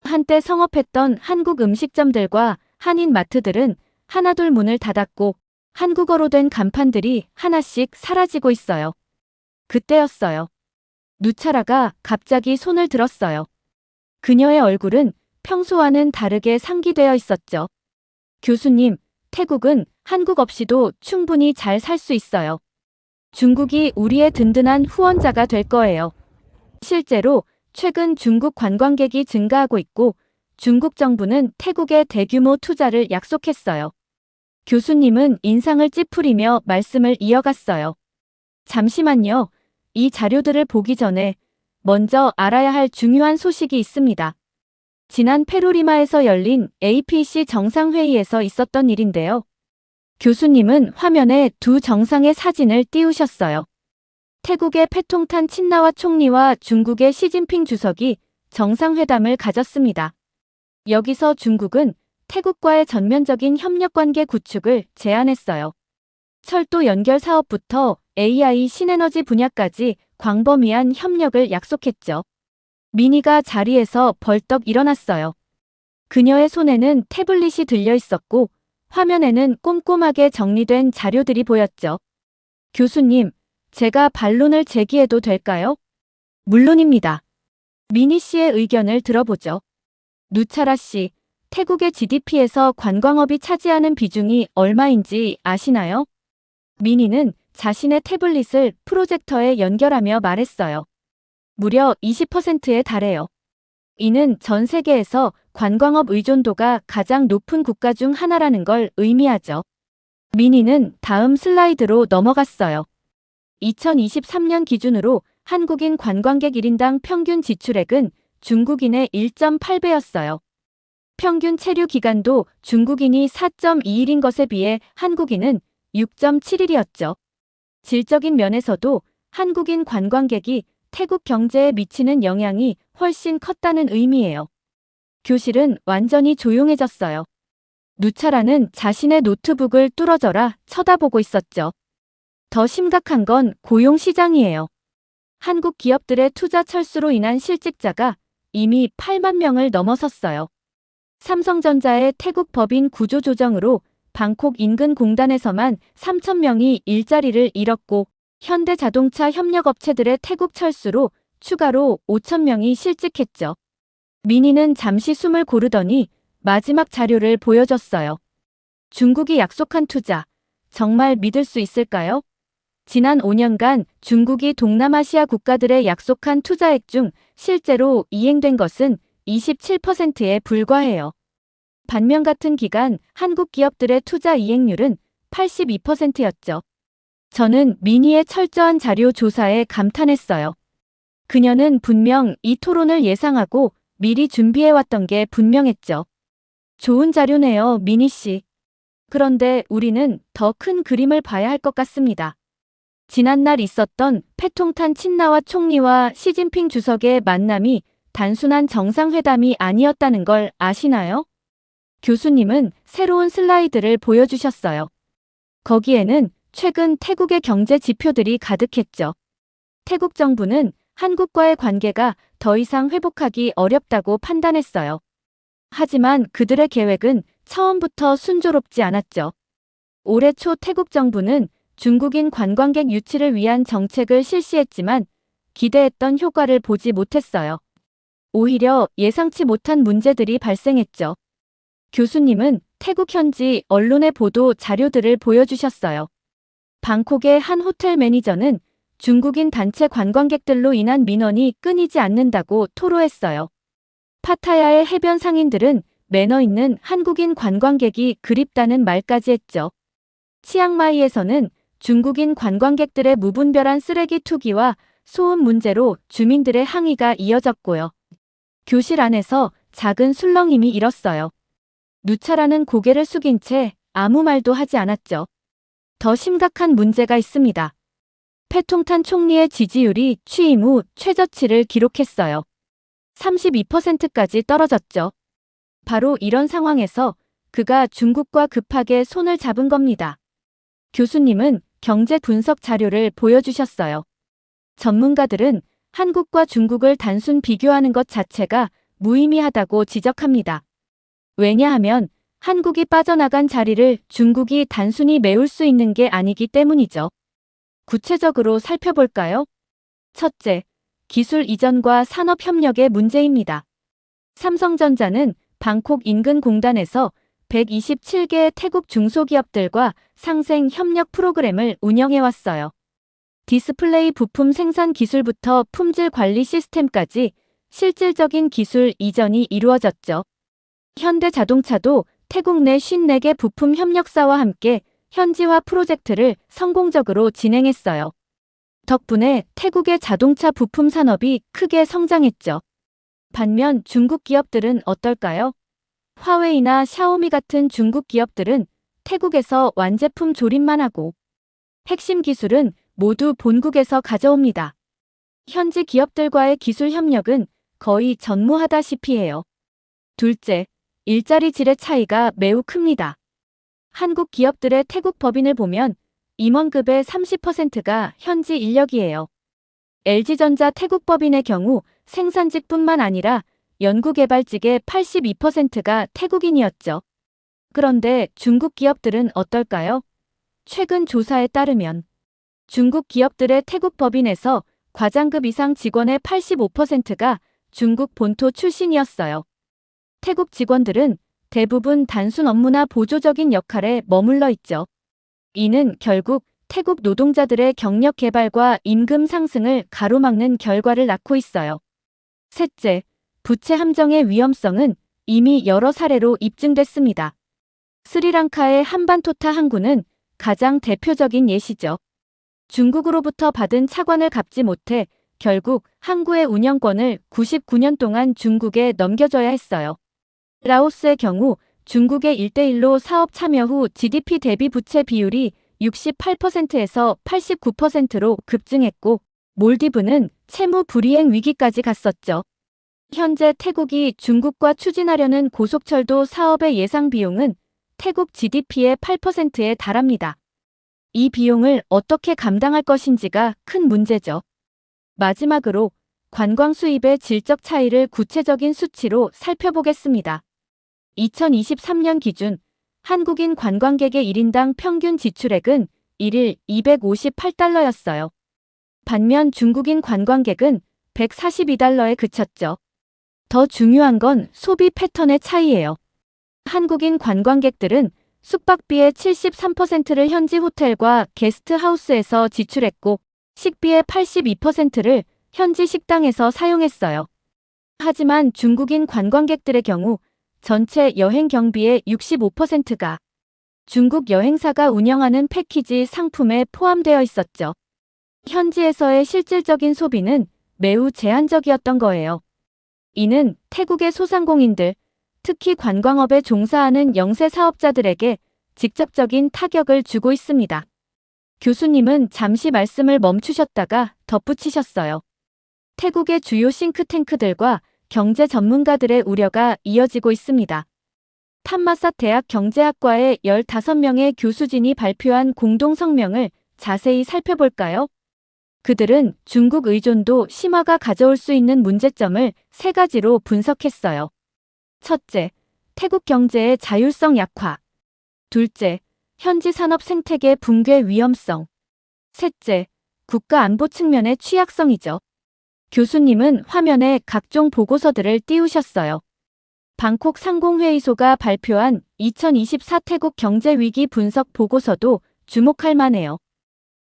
한때 성업했던 한국 음식점들과 한인 마트들은 하나둘 문을 닫았고 한국어로 된 간판들이 하나씩 사라지고 있어요. 그때였어요. 누차라가 갑자기 손을 들었어요. 그녀의 얼굴은 평소와는 다르게 상기되어 있었죠. 교수님, 태국은 한국 없이도 충분히 잘 살 수 있어요. 중국이 우리의 든든한 후원자가 될 거예요. 실제로 최근 중국 관광객이 증가하고 있고 중국 정부는 태국에 대규모 투자를 약속했어요. 교수님은 인상을 찌푸리며 말씀을 이어갔어요. 잠시만요. 이 자료들을 보기 전에 먼저 알아야 할 중요한 소식이 있습니다. 지난 페루리마에서 열린 APEC 정상회의에서 있었던 일인데요. 교수님은 화면에 두 정상의 사진을 띄우셨어요. 태국의 패통탄 친나와 총리와 중국의 시진핑 주석이 정상회담을 가졌습니다. 여기서 중국은 태국과의 전면적인 협력관계 구축을 제안했어요. 철도 연결 사업부터 AI 신에너지 분야까지 광범위한 협력을 약속했죠. 미니가 자리에서 벌떡 일어났어요. 그녀의 손에는 태블릿이 들려 있었고 화면에는 꼼꼼하게 정리된 자료들이 보였죠. 교수님, 제가 반론을 제기해도 될까요? 물론입니다. 미니 씨의 의견을 들어보죠. 누차라 씨, 태국의 GDP에서 관광업이 차지하는 비중이 얼마인지 아시나요? 미니는 자신의 태블릿을 프로젝터에 연결하며 말했어요. 무려 20%에 달해요. 이는 전 세계에서 관광업 의존도가 가장 높은 국가 중 하나라는 걸 의미하죠. 미니는 다음 슬라이드로 넘어갔어요. 2023년 기준으로 한국인 관광객 1인당 평균 지출액은 중국인의 1.8배였어요. 평균 체류 기간도 중국인이 4.2일인 것에 비해 한국인은 6.7일이었죠. 질적인 면에서도 한국인 관광객이 태국 경제에 미치는 영향이 훨씬 컸다는 의미예요. 교실은 완전히 조용해졌어요. 누차라는 자신의 노트북을 뚫어져라 쳐다보고 있었죠. 더 심각한 건 고용 시장이에요. 한국 기업들의 투자 철수로 인한 실직자가 이미 8만 명을 넘어섰어요. 삼성전자의 태국 법인 구조 조정으로 방콕 인근 공단에서만 3천 명이 일자리를 잃었고 현대자동차 협력업체들의 태국 철수로 추가로 5천 명이 실직했죠. 미니는 잠시 숨을 고르더니 마지막 자료를 보여줬어요. 중국이 약속한 투자, 정말 믿을 수 있을까요? 지난 5년간 중국이 동남아시아 국가들의 약속한 투자액 중 실제로 이행된 것은 27%에 불과해요. 반면 같은 기간 한국 기업들의 투자 이행률은 82%였죠. 저는 미니의 철저한 자료 조사에 감탄했어요. 그녀는 분명 이 토론을 예상하고 미리 준비해왔던 게 분명했죠. 좋은 자료네요, 미니 씨. 그런데 우리는 더 큰 그림을 봐야 할 것 같습니다. 지난날 있었던 패통탄 친나와 총리와 시진핑 주석의 만남이 단순한 정상회담이 아니었다는 걸 아시나요? 교수님은 새로운 슬라이드를 보여주셨어요. 거기에는 최근 태국의 경제 지표들이 가득했죠. 태국 정부는 한국과의 관계가 더 이상 회복하기 어렵다고 판단했어요. 하지만 그들의 계획은 처음부터 순조롭지 않았죠. 올해 초 태국 정부는 중국인 관광객 유치를 위한 정책을 실시했지만 기대했던 효과를 보지 못했어요. 오히려 예상치 못한 문제들이 발생했죠. 교수님은 태국 현지 언론의 보도 자료들을 보여주셨어요. 방콕의 한 호텔 매니저는 중국인 단체 관광객들로 인한 민원이 끊이지 않는다고 토로했어요. 파타야의 해변 상인들은 매너 있는 한국인 관광객이 그립다는 말까지 했죠. 치앙마이에서는 중국인 관광객들의 무분별한 쓰레기 투기와 소음 문제로 주민들의 항의가 이어졌고요. 교실 안에서 작은 술렁임이 일었어요. 누차라는 고개를 숙인 채 아무 말도 하지 않았죠. 더 심각한 문제가 있습니다. 패통탄 총리의 지지율이 취임 후 최저치를 기록했어요. 32%까지 떨어졌죠. 바로 이런 상황에서 그가 중국과 급하게 손을 잡은 겁니다. 교수님은 경제 분석 자료를 보여주셨어요. 전문가들은 한국과 중국을 단순 비교하는 것 자체가 무의미하다고 지적합니다. 왜냐하면 한국이 빠져나간 자리를 중국이 단순히 메울 수 있는 게 아니기 때문이죠. 구체적으로 살펴볼까요? 첫째, 기술 이전과 산업 협력의 문제입니다. 삼성전자는 방콕 인근 공단에서 127개의 태국 중소기업들과 상생 협력 프로그램을 운영해왔어요. 디스플레이 부품 생산 기술부터 품질 관리 시스템까지 실질적인 기술 이전이 이루어졌죠. 현대자동차도 태국 내 54개 부품 협력사와 함께 현지화 프로젝트를 성공적으로 진행했어요. 덕분에 태국의 자동차 부품 산업이 크게 성장했죠. 반면 중국 기업들은 어떨까요? 화웨이나 샤오미 같은 중국 기업들은 태국에서 완제품 조립만 하고 핵심 기술은 모두 본국에서 가져옵니다. 현지 기업들과의 기술 협력은 거의 전무하다시피 해요. 둘째, 일자리 질의 차이가 매우 큽니다. 한국 기업들의 태국 법인을 보면 임원급의 30%가 현지 인력이에요. LG전자 태국 법인의 경우 생산직뿐만 아니라 연구개발직의 82%가 태국인이었죠. 그런데 중국 기업들은 어떨까요? 최근 조사에 따르면 중국 기업들의 태국 법인에서 과장급 이상 직원의 85%가 중국 본토 출신이었어요. 태국 직원들은 대부분 단순 업무나 보조적인 역할에 머물러 있죠. 이는 결국 태국 노동자들의 경력 개발과 임금 상승을 가로막는 결과를 낳고 있어요. 셋째, 부채 함정의 위험성은 이미 여러 사례로 입증됐습니다. 스리랑카의 한반토타 항구는 가장 대표적인 예시죠. 중국으로부터 받은 차관을 갚지 못해 결국 항구의 운영권을 99년 동안 중국에 넘겨줘야 했어요. 라오스의 경우 중국의 1:1로 사업 참여 후 GDP 대비 부채 비율이 68%에서 89%로 급증했고 몰디브는 채무 불이행 위기까지 갔었죠. 현재 태국이 중국과 추진하려는 고속철도 사업의 예상 비용은 태국 GDP의 8%에 달합니다. 이 비용을 어떻게 감당할 것인지가 큰 문제죠. 마지막으로 관광 수입의 질적 차이를 구체적인 수치로 살펴보겠습니다. 2023년 기준 한국인 관광객의 1인당 평균 지출액은 1일 258달러였어요. 반면 중국인 관광객은 142달러에 그쳤죠. 더 중요한 건 소비 패턴의 차이예요. 한국인 관광객들은 숙박비의 73%를 현지 호텔과 게스트하우스에서 지출했고 식비의 82%를 현지 식당에서 사용했어요. 하지만 중국인 관광객들의 경우 전체 여행 경비의 65%가 중국 여행사가 운영하는 패키지 상품에 포함되어 있었죠. 현지에서의 실질적인 소비는 매우 제한적이었던 거예요. 이는 태국의 소상공인들, 특히 관광업에 종사하는 영세 사업자들에게 직접적인 타격을 주고 있습니다. 교수님은 잠시 말씀을 멈추셨다가 덧붙이셨어요. 태국의 주요 싱크탱크들과 경제 전문가들의 우려가 이어지고 있습니다. 탐마삿 대학 경제학과의 15명의 교수진이 발표한 공동 성명을 자세히 살펴볼까요? 그들은 중국 의존도 심화가 가져올 수 있는 문제점을 3가지로 분석했어요. 첫째, 태국 경제의 자율성 약화. 둘째, 현지 산업 생태계 붕괴 위험성. 셋째, 국가 안보 측면의 취약성이죠. 교수님은 화면에 각종 보고서들을 띄우셨어요. 방콕 상공회의소가 발표한 2024 태국 경제위기 분석 보고서도 주목할 만해요.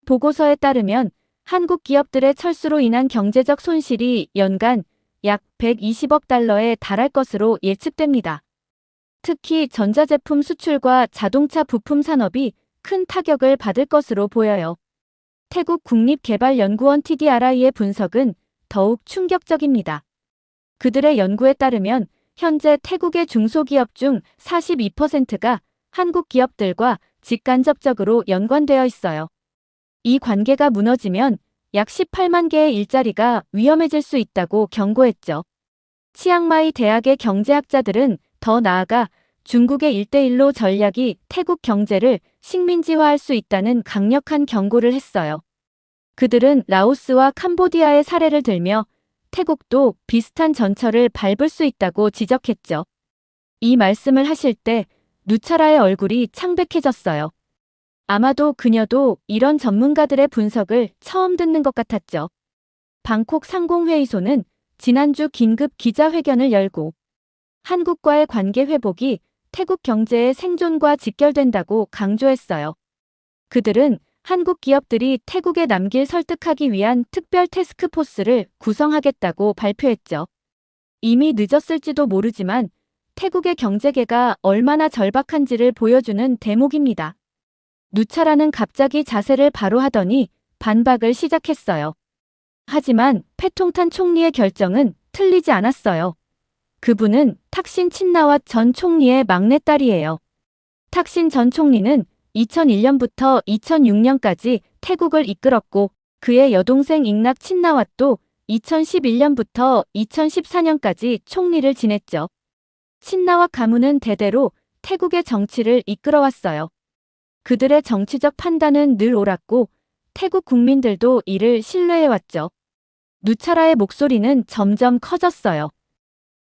보고서에 따르면 한국 기업들의 철수로 인한 경제적 손실이 연간 약 120억 달러에 달할 것으로 예측됩니다. 특히 전자제품 수출과 자동차 부품 산업이 큰 타격을 받을 것으로 보여요. 태국 국립개발연구원 TDRI의 분석은 더욱 충격적입니다. 그들의 연구에 따르면 현재 태국의 중소기업 중 42%가 한국 기업들과 직간접적으로 연관되어 있어요. 이 관계가 무너지면 약 18만 개의 일자리가 위험해질 수 있다고 경고했죠. 치앙마이 대학의 경제학자들은 더 나아가 중국의 1대1로 전략이 태국 경제를 식민지화할 수 있다는 강력한 경고를 했어요. 그들은 라오스와 캄보디아의 사례를 들며 태국도 비슷한 전철을 밟을 수 있다고 지적했죠. 이 말씀을 하실 때 누차라의 얼굴이 창백해졌어요. 아마도 그녀도 이런 전문가들의 분석을 처음 듣는 것 같았죠. 방콕 상공회의소는 지난주 긴급 기자회견을 열고 한국과의 관계 회복이 태국 경제의 생존과 직결된다고 강조했어요. 그들은 한국 기업들이 태국에 남길 설득하기 위한 특별 태스크포스를 구성하겠다고 발표했죠. 이미 늦었을지도 모르지만 태국의 경제계가 얼마나 절박한지를 보여주는 대목입니다. 누차라는 갑자기 자세를 바로 하더니 반박을 시작했어요. 하지만 패통탄 총리의 결정은 틀리지 않았어요. 그분은 탁신 친나왓 전 총리의 막내딸이에요. 탁신 전 총리는 2001년부터 2006년까지 태국을 이끌었고 그의 여동생 잉낙 친나왓도 2011년부터 2014년까지 총리를 지냈죠. 친나왓 가문은 대대로 태국의 정치를 이끌어왔어요. 그들의 정치적 판단은 늘 옳았고 태국 국민들도 이를 신뢰해왔죠. 누차라의 목소리는 점점 커졌어요.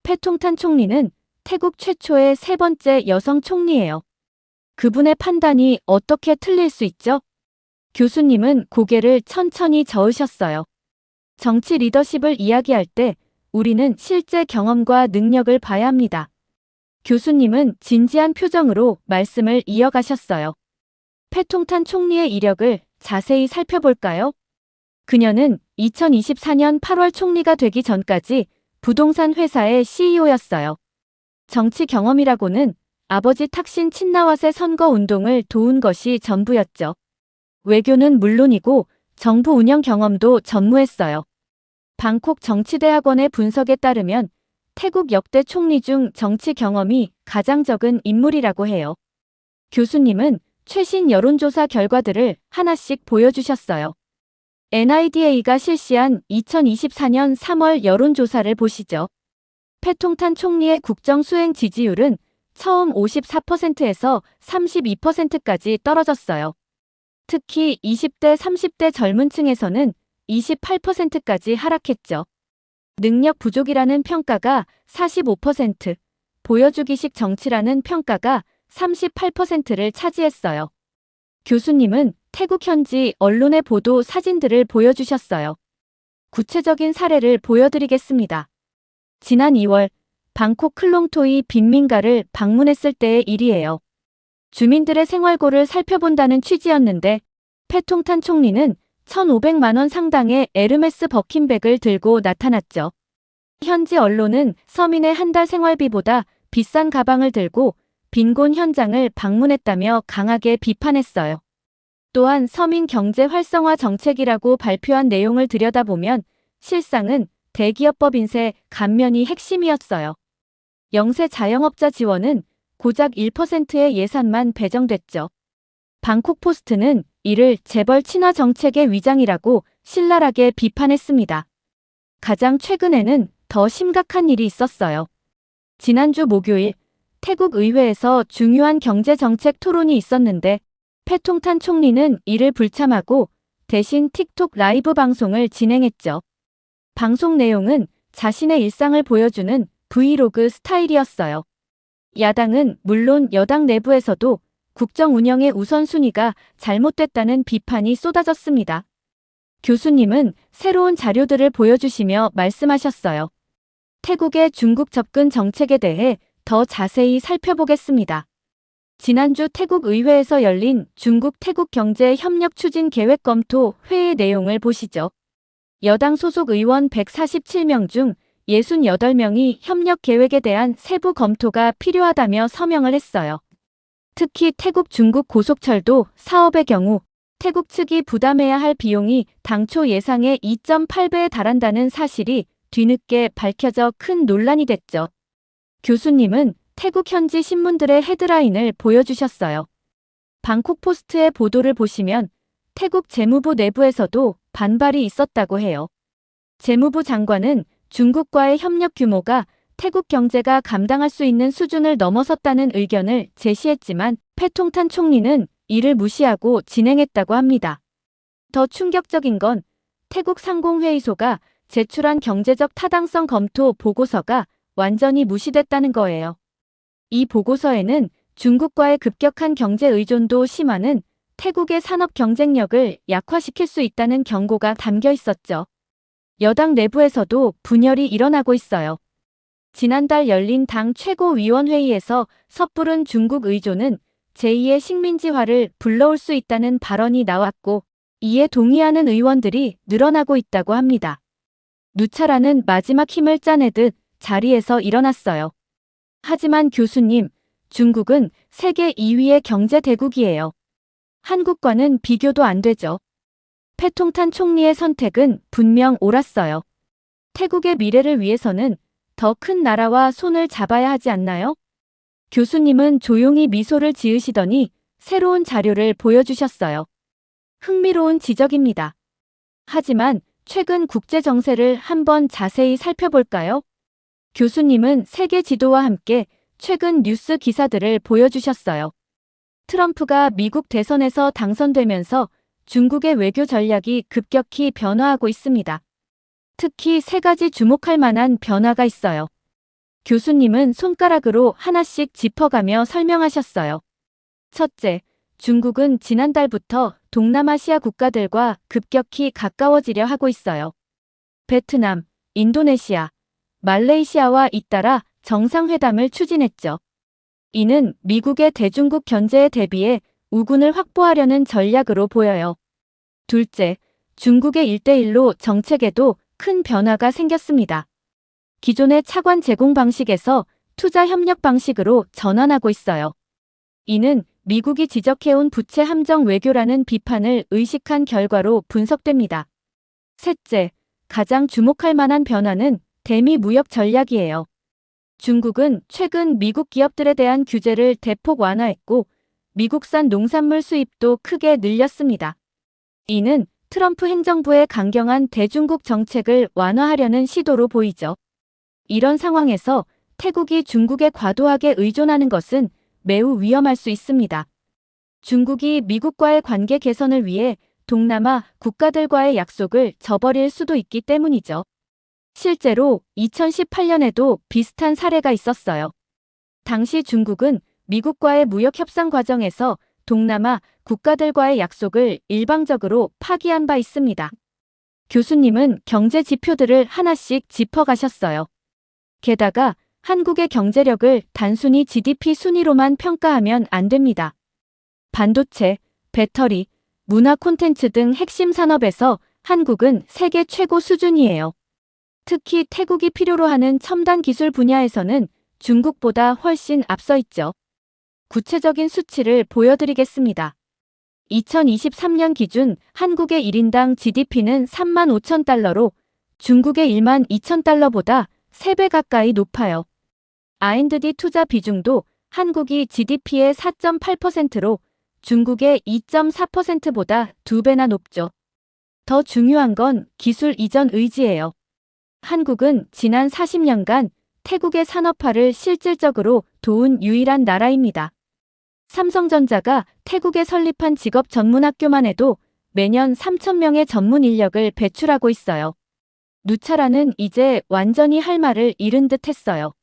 패통탄 총리는 태국 최초의 3번째 여성 총리예요. 그분의 판단이 어떻게 틀릴 수 있죠? 교수님은 고개를 천천히 저으셨어요. 정치 리더십을 이야기할 때 우리는 실제 경험과 능력을 봐야 합니다. 교수님은 진지한 표정으로 말씀을 이어가셨어요. 패통탄 총리의 이력을 자세히 살펴볼까요? 그녀는 2024년 8월 총리가 되기 전까지 부동산 회사의 CEO였어요. 정치 경험이라고는 아버지 탁신 친나왓의 선거 운동을 도운 것이 전부였죠. 외교는 물론이고 정부 운영 경험도 전무했어요. 방콕 정치대학원의 분석에 따르면 태국 역대 총리 중 정치 경험이 가장 적은 인물이라고 해요. 교수님은 최신 여론조사 결과들을 하나씩 보여주셨어요. NIDA가 실시한 2024년 3월 여론조사를 보시죠. 패통탄 총리의 국정 수행 지지율은 처음 54%에서 32%까지 떨어졌어요. 특히 20대, 30대 젊은 층에서는 28%까지 하락했죠. 능력 부족이라는 평가가 45%, 보여주기식 정치라는 평가가 38%를 차지했어요. 교수님은 태국 현지 언론의 보도 사진들을 보여주셨어요. 구체적인 사례를 보여드리겠습니다. 지난 2월 방콕 클롱토이 빈민가를 방문했을 때의 일이에요. 주민들의 생활고를 살펴본다는 취지였는데 패통탄 총리는 1,500만 원 상당의 에르메스 버킨백을 들고 나타났죠. 현지 언론은 서민의 한 달 생활비보다 비싼 가방을 들고 빈곤 현장을 방문했다며 강하게 비판했어요. 또한 서민 경제 활성화 정책이라고 발표한 내용을 들여다보면 실상은 대기업법 인쇄 감면이 핵심이었어요. 영세 자영업자 지원은 고작 1%의 예산만 배정됐죠. 방콕포스트는 이를 재벌 친화 정책의 위장이라고 신랄하게 비판했습니다. 가장 최근에는 더 심각한 일이 있었어요. 지난주 목요일 태국 의회에서 중요한 경제정책 토론이 있었는데 패통탄 총리는 이를 불참하고 대신 틱톡 라이브 방송을 진행했죠. 방송 내용은 자신의 일상을 보여주는 브이로그 스타일이었어요. 야당은 물론 여당 내부에서도 국정 운영의 우선순위가 잘못됐다는 비판이 쏟아졌습니다. 교수님은 새로운 자료들을 보여주시며 말씀하셨어요. 태국의 중국 접근 정책에 대해 더 자세히 살펴보겠습니다. 지난주 태국 의회에서 열린 중국 태국 경제 협력 추진 계획 검토 회의 내용을 보시죠. 여당 소속 의원 147명 중 68명이 협력 계획에 대한 세부 검토가 필요하다며 서명을 했어요. 특히 태국 중국 고속철도 사업의 경우 태국 측이 부담해야 할 비용이 당초 예상의 2.8배에 달한다는 사실이 뒤늦게 밝혀져 큰 논란이 됐죠. 교수님은 태국 현지 신문들의 헤드라인을 보여주셨어요. 방콕포스트의 보도를 보시면 태국 재무부 내부에서도 반발이 있었다고 해요. 재무부 장관은 중국과의 협력 규모가 태국 경제가 감당할 수 있는 수준을 넘어섰다는 의견을 제시했지만 패통탄 총리는 이를 무시하고 진행했다고 합니다. 더 충격적인 건 태국 상공회의소가 제출한 경제적 타당성 검토 보고서가 완전히 무시됐다는 거예요. 이 보고서에는 중국과의 급격한 경제 의존도 심화는 태국의 산업 경쟁력을 약화시킬 수 있다는 경고가 담겨 있었죠. 여당 내부에서도 분열이 일어나고 있어요. 지난달 열린 당 최고위원회의에서 섣부른 중국 의존은 제2의 식민지화를 불러올 수 있다는 발언이 나왔고 이에 동의하는 의원들이 늘어나고 있다고 합니다. 누차라는 마지막 힘을 짜내듯 자리에서 일어났어요. 하지만 교수님, 중국은 세계 2위의 경제 대국이에요. 한국과는 비교도 안 되죠. 패통탄 총리의 선택은 분명 옳았어요. 태국의 미래를 위해서는 더 큰 나라와 손을 잡아야 하지 않나요? 교수님은 조용히 미소를 지으시더니 새로운 자료를 보여주셨어요. 흥미로운 지적입니다. 하지만 최근 국제 정세를 한번 자세히 살펴볼까요? 교수님은 세계 지도와 함께 최근 뉴스 기사들을 보여주셨어요. 트럼프가 미국 대선에서 당선되면서 중국의 외교 전략이 급격히 변화하고 있습니다. 특히 세 가지 주목할 만한 변화가 있어요. 교수님은 손가락으로 하나씩 짚어가며 설명하셨어요. 첫째, 중국은 지난달부터 동남아시아 국가들과 급격히 가까워지려 하고 있어요. 베트남, 인도네시아, 말레이시아와 잇따라 정상회담을 추진했죠. 이는 미국의 대중국 견제에 대비해 우군을 확보하려는 전략으로 보여요. 둘째, 중국의 1대1로 정책에도 큰 변화가 생겼습니다. 기존의 차관 제공 방식에서 투자 협력 방식으로 전환하고 있어요. 이는 미국이 지적해온 부채 함정 외교라는 비판을 의식한 결과로 분석됩니다. 셋째, 가장 주목할 만한 변화는 대미 무역 전략이에요. 중국은 최근 미국 기업들에 대한 규제를 대폭 완화했고 미국산 농산물 수입도 크게 늘렸습니다. 이는 트럼프 행정부의 강경한 대중국 정책을 완화하려는 시도로 보이죠. 이런 상황에서 태국이 중국에 과도하게 의존하는 것은 매우 위험할 수 있습니다. 중국이 미국과의 관계 개선을 위해 동남아 국가들과의 약속을 저버릴 수도 있기 때문이죠. 실제로 2018년에도 비슷한 사례가 있었어요. 당시 중국은 미국과의 무역 협상 과정에서 동남아 국가들과의 약속을 일방적으로 파기한 바 있습니다. 교수님은 경제 지표들을 하나씩 짚어가셨어요. 게다가 한국의 경제력을 단순히 GDP 순위로만 평가하면 안 됩니다. 반도체, 배터리, 문화 콘텐츠 등 핵심 산업에서 한국은 세계 최고 수준이에요. 특히 태국이 필요로 하는 첨단 기술 분야에서는 중국보다 훨씬 앞서 있죠. 구체적인 수치를 보여드리겠습니다. 2023년 기준 한국의 1인당 GDP는 3만 5천 달러로 중국의 12,000달러보다 3배 가까이 높아요. R&D 투자 비중도 한국이 GDP의 4.8%로 중국의 2.4%보다 2배나 높죠. 더 중요한 건 기술 이전 의지예요. 한국은 지난 40년간 태국의 산업화를 실질적으로 도운 유일한 나라입니다. 삼성전자가 태국에 설립한 직업 전문학교만 해도 매년 3,000명의 전문 인력을 배출하고 있어요. 누차라는 이제 완전히 할 말을 잃은 듯 했어요.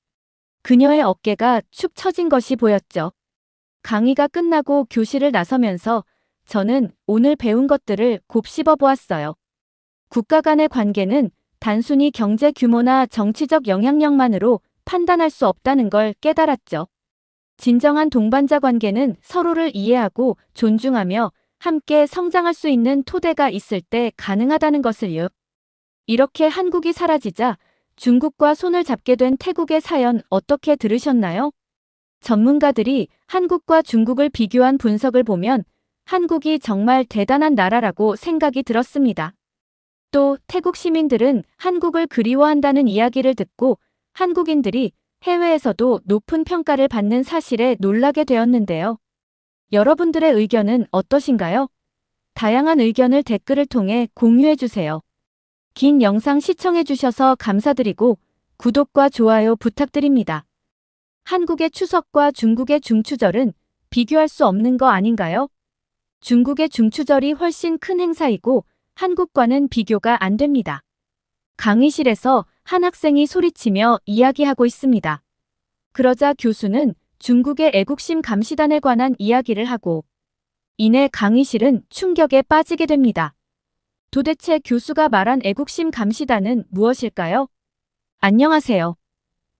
그녀의 어깨가 축 처진 것이 보였죠. 강의가 끝나고 교실을 나서면서 저는 오늘 배운 것들을 곱씹어 보았어요. 국가 간의 관계는 단순히 경제 규모나 정치적 영향력만으로 판단할 수 없다는 걸 깨달았죠. 진정한 동반자 관계는 서로를 이해하고 존중하며 함께 성장할 수 있는 토대가 있을 때 가능하다는 것을요. 이렇게 한국이 사라지자 중국과 손을 잡게 된 태국의 사연 어떻게 들으셨나요? 전문가들이 한국과 중국을 비교한 분석을 보면 한국이 정말 대단한 나라라고 생각이 들었습니다. 또 태국 시민들은 한국을 그리워한다는 이야기를 듣고 한국인들이 해외에서도 높은 평가를 받는 사실에 놀라게 되었는데요. 여러분들의 의견은 어떠신가요? 다양한 의견을 댓글을 통해 공유해주세요. 긴 영상 시청해주셔서 감사드리고 구독과 좋아요 부탁드립니다. 한국의 추석과 중국의 중추절은 비교할 수 없는 거 아닌가요? 중국의 중추절이 훨씬 큰 행사이고 한국과는 비교가 안 됩니다. 강의실에서 한 학생이 소리치며 이야기하고 있습니다. 그러자 교수는 중국의 애국심 감시단에 관한 이야기를 하고 이내 강의실은 충격에 빠지게 됩니다. 도대체 교수가 말한 애국심 감시단은 무엇일까요? 안녕하세요.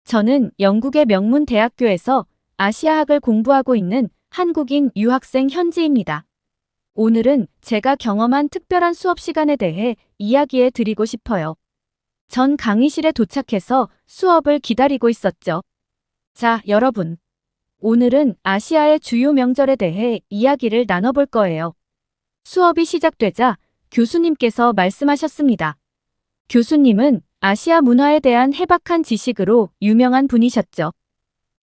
저는 영국의 명문 대학교에서 아시아학을 공부하고 있는 한국인 유학생 현지입니다. 오늘은 제가 경험한 특별한 수업 시간에 대해 이야기해 드리고 싶어요. 전 강의실에 도착해서 수업을 기다리고 있었죠. 자, 여러분. 오늘은 아시아의 주요 명절에 대해 이야기를 나눠볼 거예요. 수업이 시작되자 교수님께서 말씀하셨습니다. 교수님은 아시아 문화에 대한 해박한 지식으로 유명한 분이셨죠.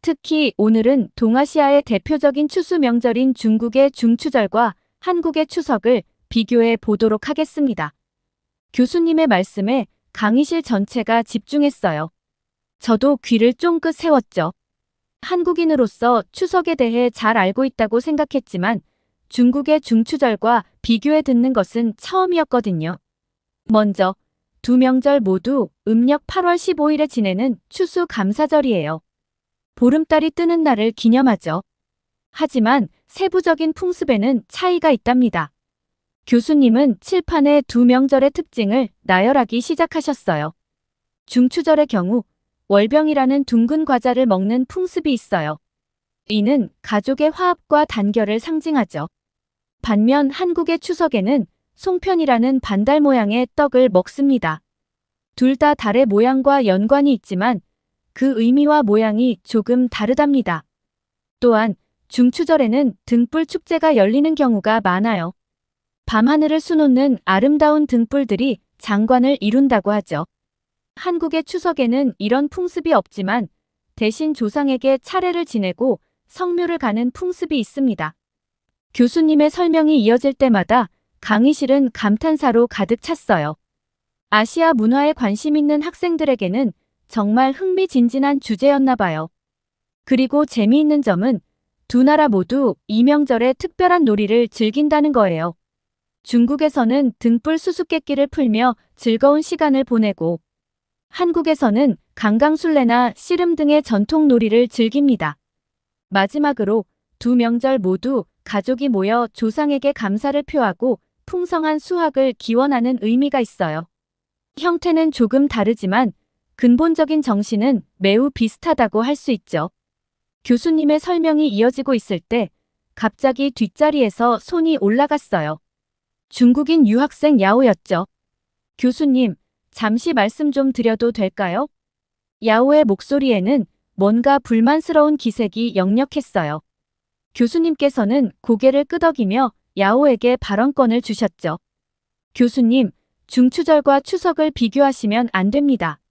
특히 오늘은 동아시아의 대표적인 추수 명절인 중국의 중추절과 한국의 추석을 비교해 보도록 하겠습니다. 교수님의 말씀에 강의실 전체가 집중했어요. 저도 귀를 쫑긋 세웠죠. 한국인으로서 추석에 대해 잘 알고 있다고 생각했지만 중국의 중추절과 비교해 듣는 것은 처음이었거든요. 먼저 두 명절 모두 음력 8월 15일에 지내는 추수감사절이에요. 보름달이 뜨는 날을 기념하죠. 하지만 세부적인 풍습에는 차이가 있답니다. 교수님은 칠판에 두 명절의 특징을 나열하기 시작하셨어요. 중추절의 경우 월병이라는 둥근 과자를 먹는 풍습이 있어요. 이는 가족의 화합과 단결을 상징하죠. 반면 한국의 추석에는 송편이라는 반달 모양의 떡을 먹습니다. 둘 다 달의 모양과 연관이 있지만 그 의미와 모양이 조금 다르답니다. 또한 중추절에는 등불 축제가 열리는 경우가 많아요. 밤하늘을 수놓는 아름다운 등불들이 장관을 이룬다고 하죠. 한국의 추석에는 이런 풍습이 없지만 대신 조상에게 차례를 지내고 성묘를 가는 풍습이 있습니다. 교수님의 설명이 이어질 때마다 강의실은 감탄사로 가득 찼어요. 아시아 문화에 관심 있는 학생들에게는 정말 흥미진진한 주제였나 봐요. 그리고 재미있는 점은 두 나라 모두 이 명절에 특별한 놀이를 즐긴다는 거예요. 중국에서는 등불 수수께끼를 풀며 즐거운 시간을 보내고 한국에서는 강강술래나 씨름 등의 전통 놀이를 즐깁니다. 마지막으로 두 명절 모두 가족이 모여 조상에게 감사를 표하고 풍성한 수확을 기원하는 의미가 있어요. 형태는 조금 다르지만 근본적인 정신은 매우 비슷하다고 할 수 있죠. 교수님의 설명이 이어지고 있을 때 갑자기 뒷자리에서 손이 올라갔어요. 중국인 유학생 야오였죠. 교수님, 잠시 말씀 좀 드려도 될까요? 야오의 목소리에는 뭔가 불만스러운 기색이 역력했어요. 교수님께서는 고개를 끄덕이며 야오에게 발언권을 주셨죠. 교수님, 중추절과 추석을 비교하시면 안 됩니다.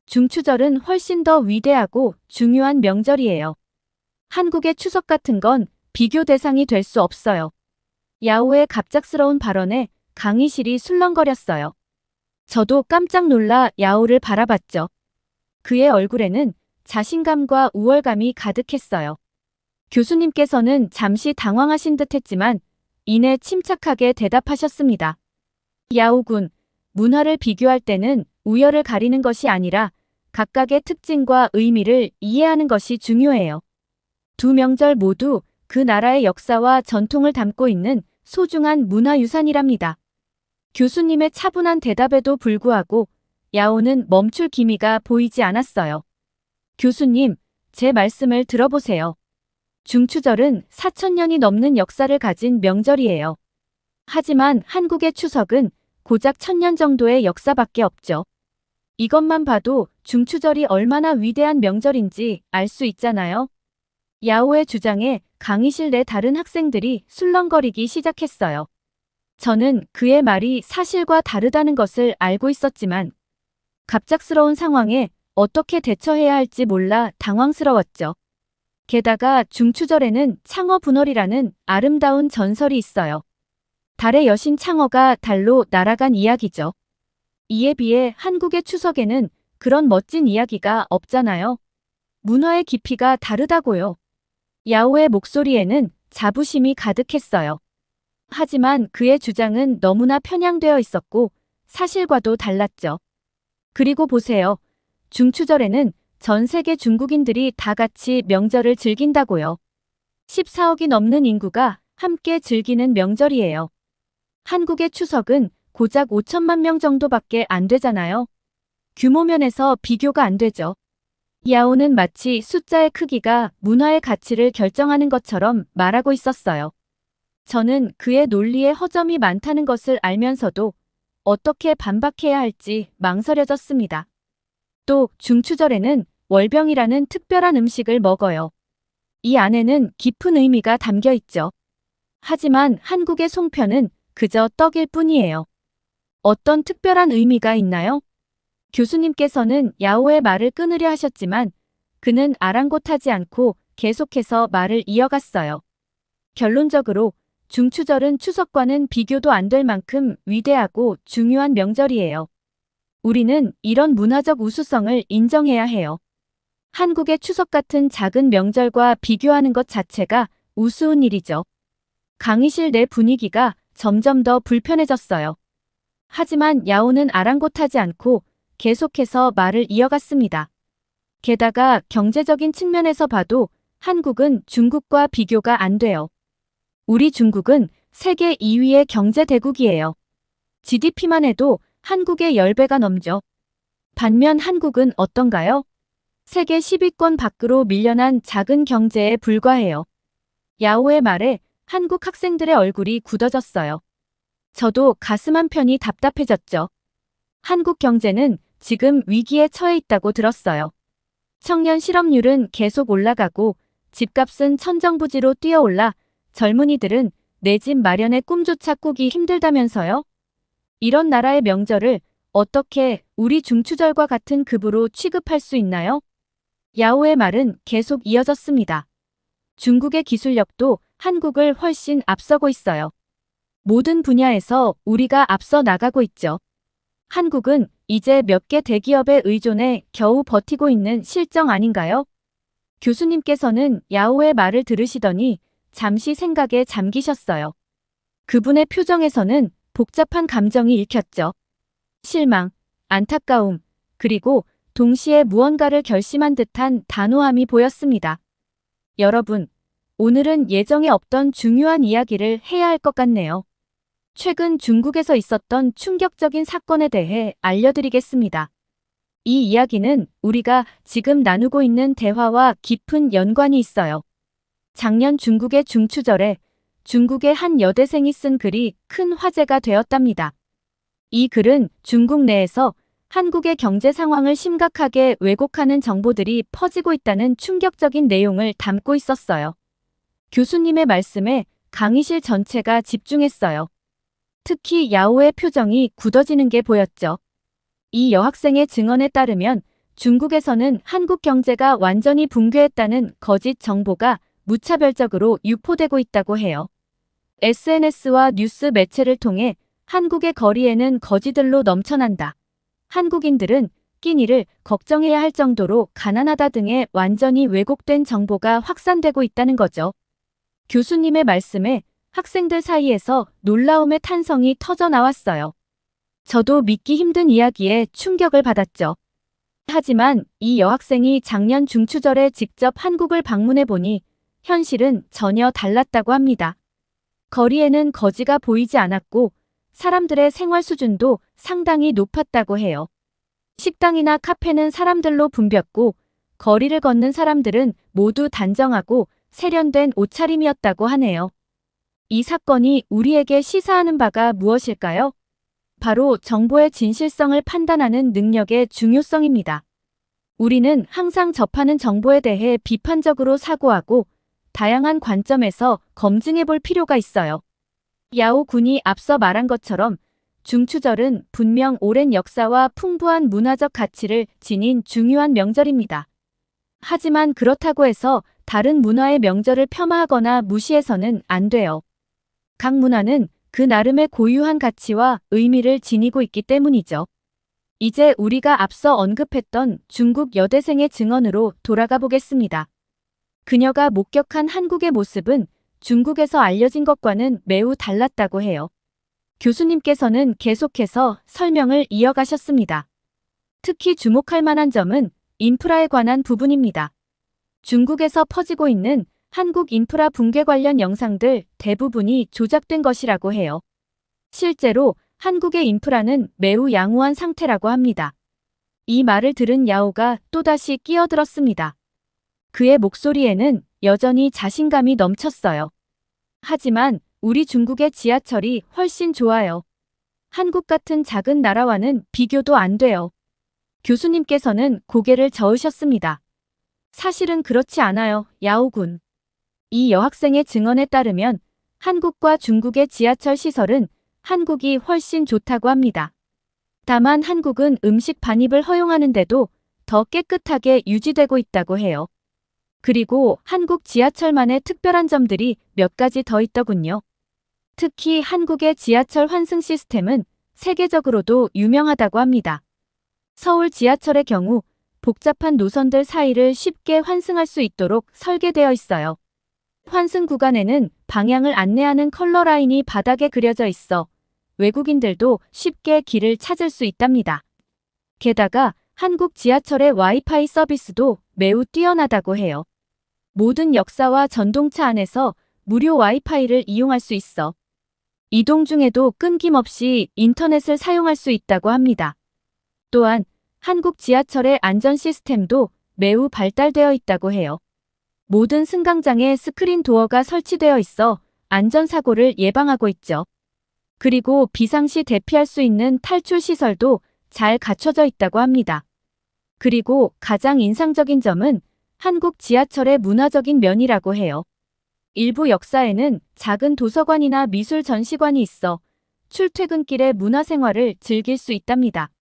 중추절은 훨씬 더 위대하고 중요한 명절이에요. 한국의 추석 같은 건 비교 대상이 될 수 없어요. 야오의 갑작스러운 발언에 강의실이 술렁거렸어요. 저도 깜짝 놀라 야오를 바라봤죠. 그의 얼굴에는 자신감과 우월감이 가득했어요. 교수님께서는 잠시 당황하신 듯 했지만 이내 침착하게 대답하셨습니다. 야오군, 문화를 비교할 때는 우열을 가리는 것이 아니라 각각의 특징과 의미를 이해하는 것이 중요해요. 두 명절 모두 그 나라의 역사와 전통을 담고 있는 소중한 문화유산이랍니다. 교수님의 차분한 대답에도 불구하고 야오는 멈출 기미가 보이지 않았어요. 교수님, 제 말씀을 들어보세요. 중추절은 4,000년이 넘는 역사를 가진 명절이에요. 하지만 한국의 추석은 고작 1,000년 정도의 역사밖에 없죠. 이것만 봐도 중추절이 얼마나 위대한 명절인지 알 수 있잖아요. 야오의 주장에 강의실 내 다른 학생들이 술렁거리기 시작했어요. 저는 그의 말이 사실과 다르다는 것을 알고 있었지만 갑작스러운 상황에 어떻게 대처해야 할지 몰라 당황스러웠죠. 게다가 중추절에는 창어 분월이라는 아름다운 전설이 있어요. 달의 여신 창어가 달로 날아간 이야기죠. 이에 비해 한국의 추석에는 그런 멋진 이야기가 없잖아요. 문화의 깊이가 다르다고요. 야오의 목소리에는 자부심이 가득했어요. 하지만 그의 주장은 너무나 편향되어 있었고 사실과도 달랐죠. 그리고 보세요. 중추절에는 전 세계 중국인들이 다 같이 명절을 즐긴다고요. 14억이 넘는 인구가 함께 즐기는 명절이에요. 한국의 추석은 고작 5천만 명 정도밖에 안 되잖아요. 규모 면에서 비교가 안 되죠. 야오는 마치 숫자의 크기가 문화의 가치를 결정하는 것처럼 말하고 있었어요. 저는 그의 논리에 허점이 많다는 것을 알면서도 어떻게 반박해야 할지 망설여졌습니다. 또 중추절에는 월병이라는 특별한 음식을 먹어요. 이 안에는 깊은 의미가 담겨 있죠. 하지만 한국의 송편은 그저 떡일 뿐이에요. 어떤 특별한 의미가 있나요? 교수님께서는 야오의 말을 끊으려 하셨지만 그는 아랑곳하지 않고 계속해서 말을 이어갔어요. 결론적으로 중추절은 추석과는 비교도 안 될 만큼 위대하고 중요한 명절이에요. 우리는 이런 문화적 우수성을 인정해야 해요. 한국의 추석 같은 작은 명절과 비교하는 것 자체가 우스운 일이죠. 강의실 내 분위기가 점점 더 불편해졌어요. 하지만 야오는 아랑곳하지 않고 계속해서 말을 이어갔습니다. 게다가 경제적인 측면에서 봐도 한국은 중국과 비교가 안 돼요. 우리 중국은 세계 2위의 경제 대국이에요. GDP만 해도 한국의 10배가 넘죠. 반면 한국은 어떤가요? 세계 10위권 밖으로 밀려난 작은 경제에 불과해요. 야오의 말에 한국 학생들의 얼굴이 굳어졌어요. 저도 가슴 한편이 답답해졌죠. 한국 경제는 지금 위기에 처해 있다고 들었어요. 청년 실업률은 계속 올라가고 집값은 천정부지로 뛰어올라 젊은이들은 내 집 마련의 꿈조차 꾸기 힘들다면서요? 이런 나라의 명절을 어떻게 우리 중추절과 같은 급으로 취급할 수 있나요? 야오의 말은 계속 이어졌습니다. 중국의 기술력도 한국을 훨씬 앞서고 있어요. 모든 분야에서 우리가 앞서 나가고 있죠. 한국은 이제 몇 개 대기업에 의존해 겨우 버티고 있는 실정 아닌가요? 교수님께서는 야오의 말을 들으시더니 잠시 생각에 잠기셨어요. 그분의 표정에서는 복잡한 감정이 읽혔죠. 실망, 안타까움, 그리고 동시에 무언가를 결심한 듯한 단호함이 보였습니다. 여러분, 오늘은 예정에 없던 중요한 이야기를 해야 할 것 같네요. 최근 중국에서 있었던 충격적인 사건에 대해 알려드리겠습니다. 이 이야기는 우리가 지금 나누고 있는 대화와 깊은 연관이 있어요. 작년 중국의 중추절에 중국의 한 여대생이 쓴 글이 큰 화제가 되었답니다. 이 글은 중국 내에서 한국의 경제 상황을 심각하게 왜곡하는 정보들이 퍼지고 있다는 충격적인 내용을 담고 있었어요. 교수님의 말씀에 강의실 전체가 집중했어요. 특히 야오의 표정이 굳어지는 게 보였죠. 이 여학생의 증언에 따르면 중국에서는 한국 경제가 완전히 붕괴했다는 거짓 정보가 무차별적으로 유포되고 있다고 해요. SNS와 뉴스 매체를 통해 한국의 거리에는 거지들로 넘쳐난다. 한국인들은 끼니를 걱정해야 할 정도로 가난하다 등의 완전히 왜곡된 정보가 확산되고 있다는 거죠. 교수님의 말씀에 학생들 사이에서 놀라움의 탄성이 터져 나왔어요. 저도 믿기 힘든 이야기에 충격을 받았죠. 하지만 이 여학생이 작년 중추절에 직접 한국을 방문해 보니 현실은 전혀 달랐다고 합니다. 거리에는 거지가 보이지 않았고 사람들의 생활 수준도 상당히 높았다고 해요. 식당이나 카페는 사람들로 붐볐고 거리를 걷는 사람들은 모두 단정하고 세련된 옷차림이었다고 하네요. 이 사건이 우리에게 시사하는 바가 무엇일까요? 바로 정보의 진실성을 판단하는 능력의 중요성입니다. 우리는 항상 접하는 정보에 대해 비판적으로 사고하고 다양한 관점에서 검증해 볼 필요가 있어요. 야오 군이 앞서 말한 것처럼 중추절은 분명 오랜 역사와 풍부한 문화적 가치를 지닌 중요한 명절입니다. 하지만 그렇다고 해서 다른 문화의 명절을 폄하하거나 무시해서는 안 돼요. 각 문화는 그 나름의 고유한 가치와 의미를 지니고 있기 때문이죠. 이제 우리가 앞서 언급했던 중국 여대생의 증언으로 돌아가 보겠습니다. 그녀가 목격한 한국의 모습은 중국에서 알려진 것과는 매우 달랐다고 해요. 교수님께서는 계속해서 설명을 이어가셨습니다. 특히 주목할 만한 점은 인프라에 관한 부분입니다. 중국에서 퍼지고 있는 한국 인프라 붕괴 관련 영상들 대부분이 조작된 것이라고 해요. 실제로 한국의 인프라는 매우 양호한 상태라고 합니다. 이 말을 들은 야오가 또다시 끼어들었습니다. 그의 목소리에는 여전히 자신감이 넘쳤어요. 하지만 우리 중국의 지하철이 훨씬 좋아요. 한국 같은 작은 나라와는 비교도 안 돼요. 교수님께서는 고개를 저으셨습니다. 사실은 그렇지 않아요, 야오군. 이 여학생의 증언에 따르면 한국과 중국의 지하철 시설은 한국이 훨씬 좋다고 합니다. 다만 한국은 음식 반입을 허용하는데도 더 깨끗하게 유지되고 있다고 해요. 그리고 한국 지하철만의 특별한 점들이 몇 가지 더 있더군요. 특히 한국의 지하철 환승 시스템은 세계적으로도 유명하다고 합니다. 서울 지하철의 경우 복잡한 노선들 사이를 쉽게 환승할 수 있도록 설계되어 있어요. 환승 구간에는 방향을 안내하는 컬러 라인이 바닥에 그려져 있어 외국인들도 쉽게 길을 찾을 수 있답니다. 게다가 한국 지하철의 와이파이 서비스도 매우 뛰어나다고 해요. 모든 역사와 전동차 안에서 무료 와이파이를 이용할 수 있어 이동 중에도 끊김없이 인터넷을 사용할 수 있다고 합니다. 또한 한국 지하철의 안전 시스템도 매우 발달되어 있다고 해요. 모든 승강장에 스크린 도어가 설치되어 있어 안전사고를 예방하고 있죠. 그리고 비상시 대피할 수 있는 탈출 시설도 잘 갖춰져 있다고 합니다. 그리고 가장 인상적인 점은 한국 지하철의 문화적인 면이라고 해요. 일부 역사에는 작은 도서관이나 미술 전시관이 있어 출퇴근길의 문화생활을 즐길 수 있답니다.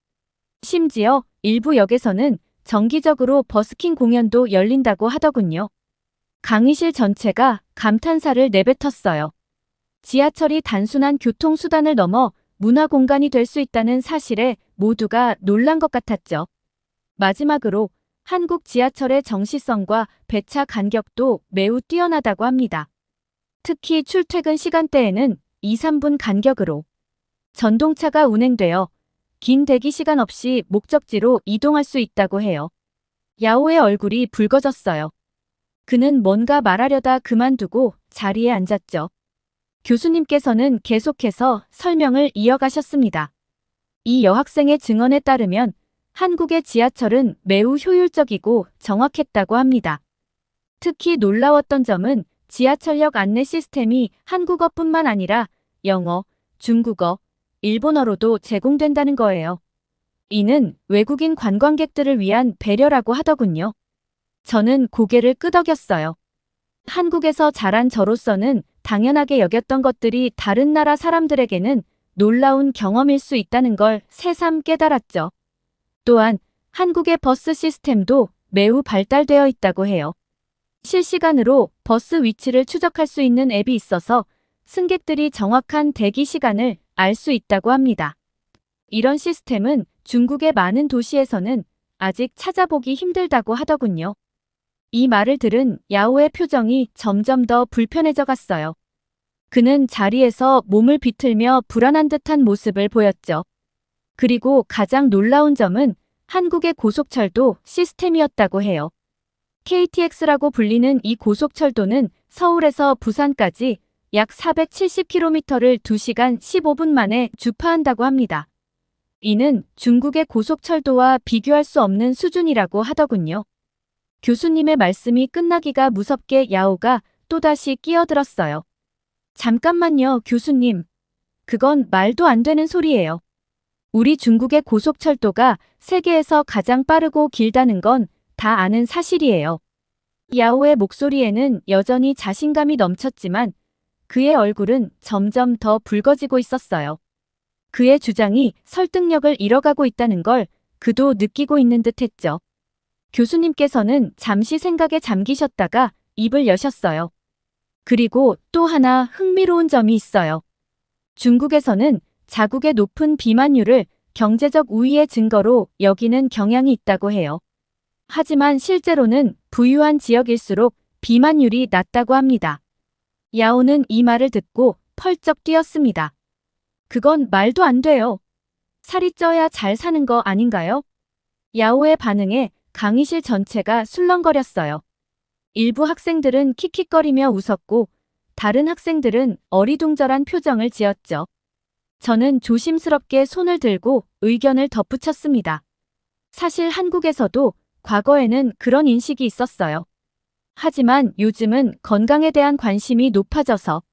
심지어 일부 역에서는 정기적으로 버스킹 공연도 열린다고 하더군요. 강의실 전체가 감탄사를 내뱉었어요. 지하철이 단순한 교통수단을 넘어 문화공간이 될 수 있다는 사실에 모두가 놀란 것 같았죠. 마지막으로 한국 지하철의 정시성과 배차 간격도 매우 뛰어나다고 합니다. 특히 출퇴근 시간대에는 2~3분 간격으로 전동차가 운행되어 긴 대기 시간 없이 목적지로 이동할 수 있다고 해요. 야오의 얼굴이 붉어졌어요. 그는 뭔가 말하려다 그만두고 자리에 앉았죠. 교수님께서는 계속해서 설명을 이어가셨습니다. 이 여학생의 증언에 따르면 한국의 지하철은 매우 효율적이고 정확했다고 합니다. 특히 놀라웠던 점은 지하철역 안내 시스템이 한국어뿐만 아니라 영어, 중국어, 일본어로도 제공된다는 거예요. 이는 외국인 관광객들을 위한 배려라고 하더군요. 저는 고개를 끄덕였어요. 한국에서 자란 저로서는 당연하게 여겼던 것들이 다른 나라 사람들에게는 놀라운 경험일 수 있다는 걸 새삼 깨달았죠. 또한 한국의 버스 시스템도 매우 발달되어 있다고 해요. 실시간으로 버스 위치를 추적할 수 있는 앱이 있어서 승객들이 정확한 대기 시간을 알 수 있다고 합니다. 이런 시스템은 중국의 많은 도시에서는 아직 찾아보기 힘들다고 하더군요. 이 말을 들은 야오의 표정이 점점 더 불편해져 갔어요. 그는 자리에서 몸을 비틀며 불안한 듯한 모습을 보였죠. 그리고 가장 놀라운 점은 한국의 고속철도 시스템이었다고 해요. KTX라고 불리는 이 고속철도는 서울에서 부산까지 약 470km를 2시간 15분 만에 주파한다고 합니다. 이는 중국의 고속철도와 비교할 수 없는 수준이라고 하더군요. 교수님의 말씀이 끝나기가 무섭게 야오가 또다시 끼어들었어요. 잠깐만요, 교수님. 그건 말도 안 되는 소리예요. 우리 중국의 고속철도가 세계에서 가장 빠르고 길다는 건 다 아는 사실이에요. 야오의 목소리에는 여전히 자신감이 넘쳤지만 그의 얼굴은 점점 더 붉어지고 있었어요. 그의 주장이 설득력을 잃어가고 있다는 걸 그도 느끼고 있는 듯 했죠. 교수님께서는 잠시 생각에 잠기셨다가 입을 여셨어요. 그리고 또 하나 흥미로운 점이 있어요. 중국에서는 자국의 높은 비만율을 경제적 우위의 증거로 여기는 경향이 있다고 해요. 하지만 실제로는 부유한 지역일수록 비만율이 낮다고 합니다. 야오는 이 말을 듣고 펄쩍 뛰었습니다. 그건 말도 안 돼요. 살이 쪄야 잘 사는 거 아닌가요? 야오의 반응에 강의실 전체가 술렁거렸어요. 일부 학생들은 킥킥거리며 웃었고 다른 학생들은 어리둥절한 표정을 지었죠. 저는 조심스럽게 손을 들고 의견을 덧붙였습니다. 사실 한국에서도 과거에는 그런 인식이 있었어요. 하지만 요즘은 건강에 대한 관심이 높아져서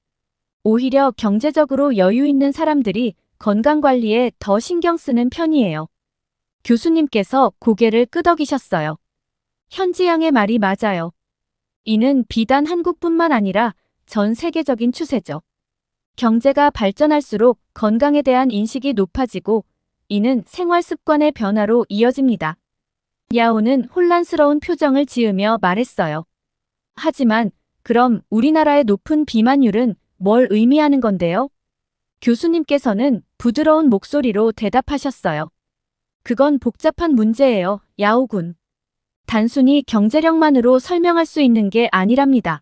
오히려 경제적으로 여유 있는 사람들이 건강관리에 더 신경 쓰는 편이에요. 교수님께서 고개를 끄덕이셨어요. 현지양의 말이 맞아요. 이는 비단 한국뿐만 아니라 전 세계적인 추세죠. 경제가 발전할수록 건강에 대한 인식이 높아지고 이는 생활 습관의 변화로 이어집니다. 야오는 혼란스러운 표정을 지으며 말했어요. 하지만 그럼 우리나라의 높은 비만율은 뭘 의미하는 건데요? 교수님께서는 부드러운 목소리로 대답하셨어요. 그건 복잡한 문제예요, 야오군. 단순히 경제력만으로 설명할 수 있는 게 아니랍니다.